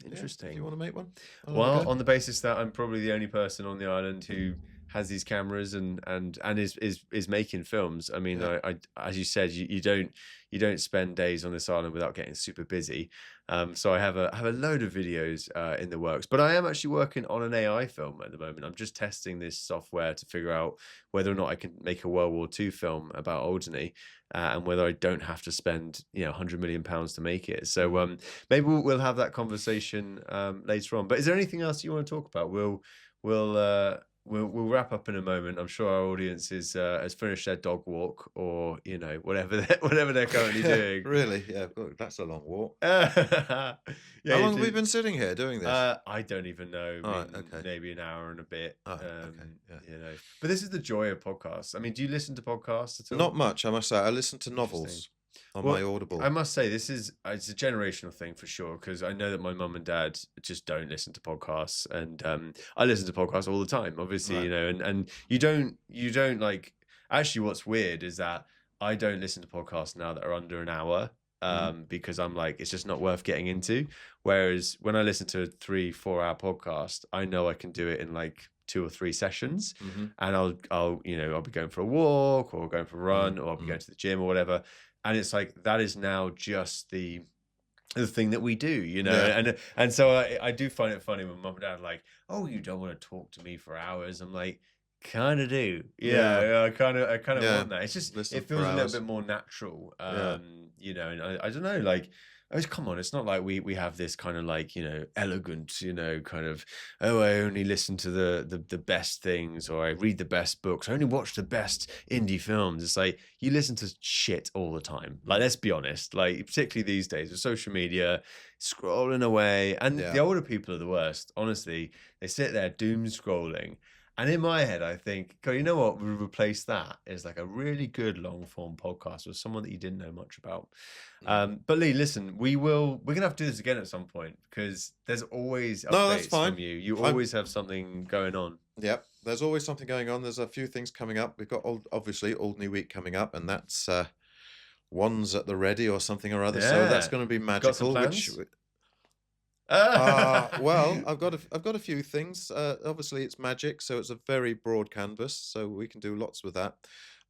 Interesting. Yeah, if you want to make one? Well, on the basis that I'm probably the only person on the island who has these cameras and is making films. I mean, I as you said, you don't spend days on this island without getting super busy. So I have a load of videos in the works, but I am actually working on an AI film at the moment. I'm just testing this software to figure out whether or not I can make a World War II film about Alderney, and whether I don't have to spend £100 million to make it. So maybe we'll have that conversation later on. But is there anything else you want to talk about? We'll wrap up in a moment. I'm sure our audience has finished their dog walk or whatever they're currently doing. Really? Yeah, that's a long walk. How long have we been sitting here doing this? I don't even know. Maybe an hour and a bit. Okay. But this is the joy of podcasts. I mean, do you listen to podcasts at all? Not much, I must say. I listen to novels on my Audible. I must say it's a generational thing for sure, because I know that my mum and dad just don't listen to podcasts, and I listen to podcasts all the time, obviously, Right. and you don't like Actually, what's weird is that I don't listen to podcasts now that are under an hour. Because I'm like, it's just not worth getting into. Whereas when I listen to a 3-4 hour podcast, I know I can do it in like 2 or 3 sessions, and I'll be going for a walk or going for a run, or I'll be going to the gym or whatever. And it's like, that is now just the thing that we do, and so I do find it funny when mum and dad are like, oh, you don't want to talk to me for hours. I'm like, kind of do, I kind of want that. It's just, it feels a little bit more natural, and I don't know, like, come on, it's not like we have this kind of like, elegant, kind of, oh, I only listen to the best things, or I read the best books, I only watch the best indie films. It's like, you listen to shit all the time. Like, let's be honest, like, particularly these days with social media, scrolling away, and the older people are the worst. Honestly, they sit there doom scrolling. And in my head, I think, God, you know what? We'll replace that as like a really good long form podcast with someone that you didn't know much about. But Lee, listen, we're gonna have to do this again at some point, because there's always updates from you. You always have something going on. Yep, there's always something going on. There's a few things coming up. We've got obviously Alderney Week coming up, and that's one's at the ready or something or other. So that's going to be magical. Got some plans? Well, I've got a few things. Obviously, it's magic, so it's a very broad canvas, so we can do lots with that.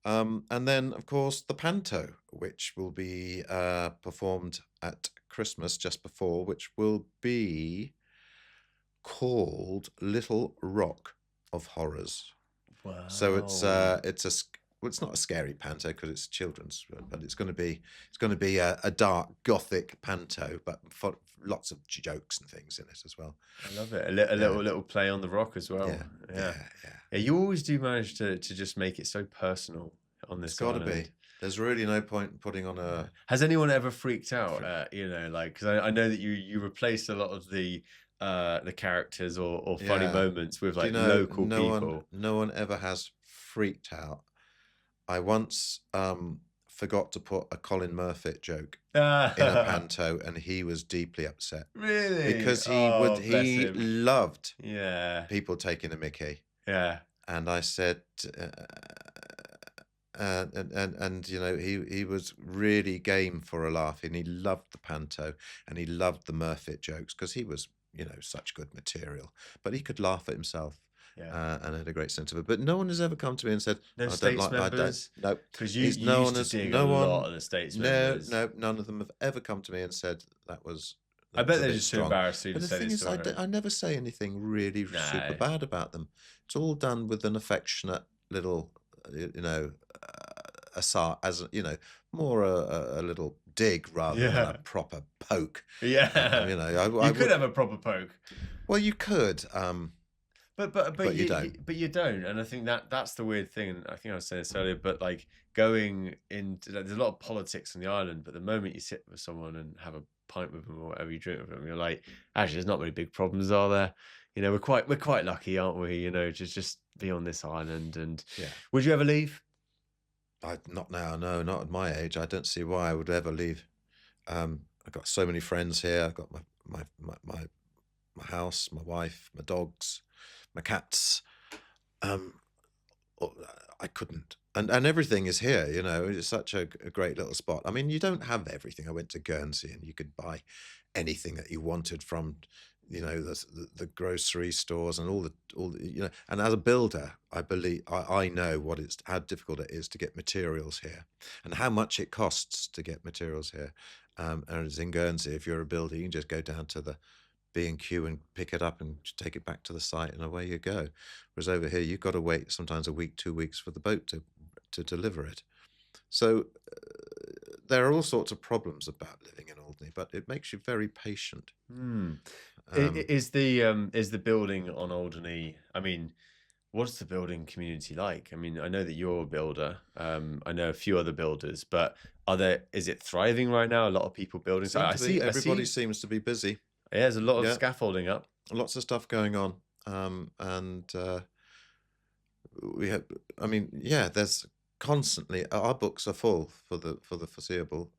And then, of course, the panto, which will be performed at Christmas just before, which will be called Little Rock of Horrors. Wow. So it's not a scary panto because it's children's, but it's going to be a dark gothic panto, but for lots of jokes and things in it as well. I love it. A little play on the rock as well. Yeah. You always do manage to just make it so personal on this. It's got to be. There's really no point in putting on a. Has anyone ever freaked out? Because I know that you replaced a lot of the characters or funny moments with like local people. No one ever has freaked out. I once forgot to put a Colin Murphy joke in a panto, and he was deeply upset. Really? Because he loved people taking a mickey. Yeah. And I said, and he was really game for a laugh, and he loved the panto, and he loved the Murphy jokes because he was such good material, but he could laugh at himself. And had a great sense of it. But no one has ever come to me and said, no States members? No. Because you used to dig a lot of the States members. No, none of them have ever come to me and said that was I bet they're just too embarrassed to say this. But the thing is, I never say anything really super bad about them. It's all done with an affectionate little, aside, as more a little dig rather than a proper poke. Yeah. You could have a proper poke. Well, you could. But you don't. But you don't, and I think that's the weird thing. And I think I was saying this earlier. But like going into, there's a lot of politics in the island. But the moment you sit with someone and have a pint with them or whatever you drink with them, you're like, actually, there's not really big problems, are there? We're quite lucky, aren't we? Just be on this island. And would you ever leave? Not now. No, not at my age. I don't see why I would ever leave. I've got so many friends here. I've got my house, my wife, my dogs, my cats. I couldn't, and everything is here. It's such a great little spot. I mean, you don't have everything. I went to Guernsey, and you could buy anything that you wanted from, the grocery stores and all the. And as a builder, I believe I know how difficult it is to get materials here, and how much it costs to get materials here. And it's in Guernsey. If you're a builder, you can just go down to the B&Q and pick it up and take it back to the site, and away you go. Whereas over here, you've got to wait sometimes a week, 2 weeks for the boat to deliver it. So there are all sorts of problems about living in Alderney, but it makes you very patient. Is the building on Alderney? I mean, what's the building community like? I mean, I know that you're a builder. I know a few other builders, but is it thriving right now? A lot of people building. So everybody seems to be busy. Yeah, there's a lot of scaffolding up. Lots of stuff going on. And we have, there's constantly, our books are full for the foreseeable.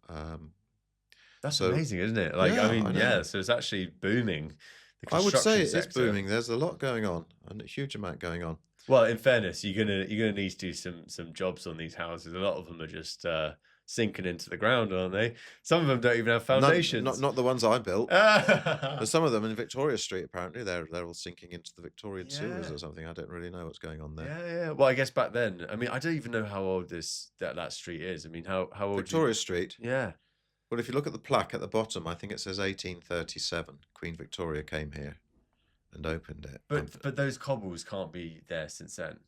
That's amazing, isn't it? So it's actually booming. I would say it is booming. There's a lot going on, and a huge amount going on. Well, in fairness, you're gonna need to do some jobs on these houses. A lot of them are just sinking into the ground, aren't they? Some of them don't even have foundations. Not the ones I built. But some of them in Victoria Street, apparently, they're all sinking into the Victorian sewers or something. I don't really know what's going on there. Yeah. Well, I guess back then, I mean, I don't even know how old that street is. I mean, how old? Victoria Street. Yeah. Well, if you look at the plaque at the bottom, I think it says 1837. Queen Victoria came here and opened it. But those cobbles can't be there since then.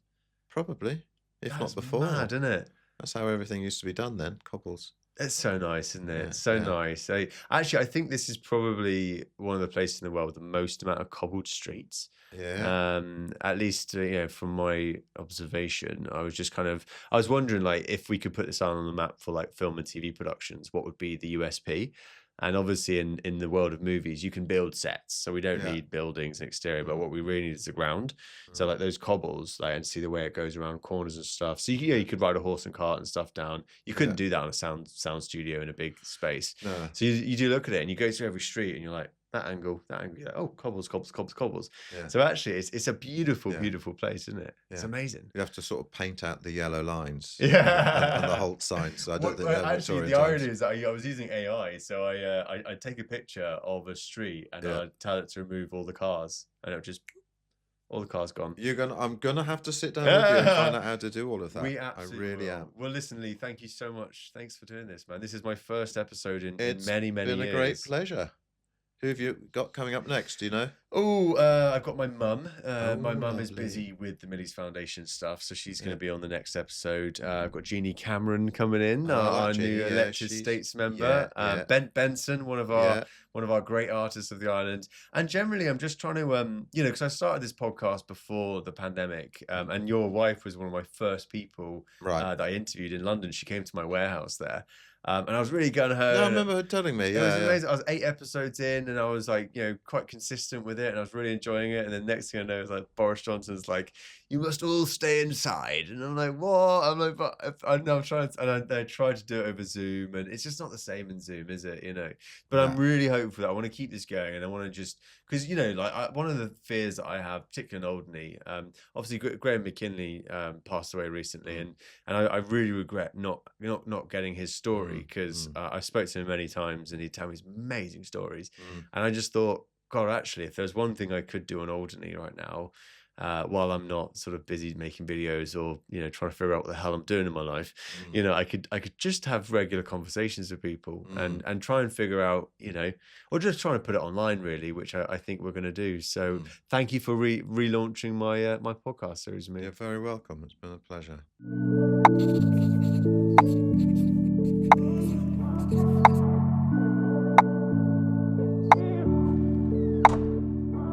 Probably, if That's not before. mad, isn't it? That's how everything used to be done then, cobbles. It's so nice, isn't it? Yeah, It's so yeah. nice. Actually, I think this is probably one of the places in the world with the most amount of cobbled streets. Yeah. At least from my observation, I was wondering like if we could put this on the map for like film and TV productions, what would be the USP? And obviously in the world of movies, you can build sets, so we don't need buildings and exterior, but what we really need is the ground. So like those cobbles, like, and see the way it goes around corners and stuff. So you could ride a horse and cart and stuff down. You couldn't do that on a sound studio in a big space. No. So you do look at it and you go through every street and you're like, that angle, you're like, oh, cobbles. Yeah. So actually it's a beautiful place, isn't it? It's Yeah. amazing. You have to sort of paint out the yellow lines And the Holt signs. So I don't think they're actually, Victorian the times. irony is that I was using AI, so I'd take a picture of a street and I'd tell it to remove all the cars, and it would just all the cars gone. I'm gonna have to sit down with you and find out how to do all of that. We absolutely I really will. am. Well, listen, Lee, thank you so much. Thanks for doing this, man. This is my first episode in It's many been years. a great pleasure. Who have you got coming up next? Do you know? Oh, I've got my mum. My mum is lovely. busy with the Millie's Foundation stuff, so she's going to be on the next episode. I've got Jeannie Cameron coming in, our new elected states member. Ben Benson, one of our great artists of the island. And generally, I'm just trying to, because I started this podcast before the pandemic, and your wife was one of my first people that I interviewed in London. She came to my warehouse there. And I was really gung ho. No, I remember her telling me. It was amazing. I was 8 episodes in, and I was like, quite consistent with it, and I was really enjoying it. And then next thing I know, it's like Boris Johnson's like, "You must all stay inside," and I'm like, "What?" I'm like, "But I'm trying," they tried to do it over Zoom, and it's just not the same in Zoom, is it? But I'm really hopeful that I want to keep this going, and I want to just because one of the fears that I have, particularly in Alderney, obviously Graham McKinley passed away recently, and I really regret not getting his story. Because I spoke to him many times and he'd tell me his amazing stories. And I just thought, God, actually, if there's one thing I could do on Alderney right now, while I'm not sort of busy making videos or, trying to figure out what the hell I'm doing in my life, I could just have regular conversations with people and try and figure out, or just trying to put it online really, which I think we're going to do. So thank you for relaunching my podcast series with me. You're very welcome. It's been a pleasure.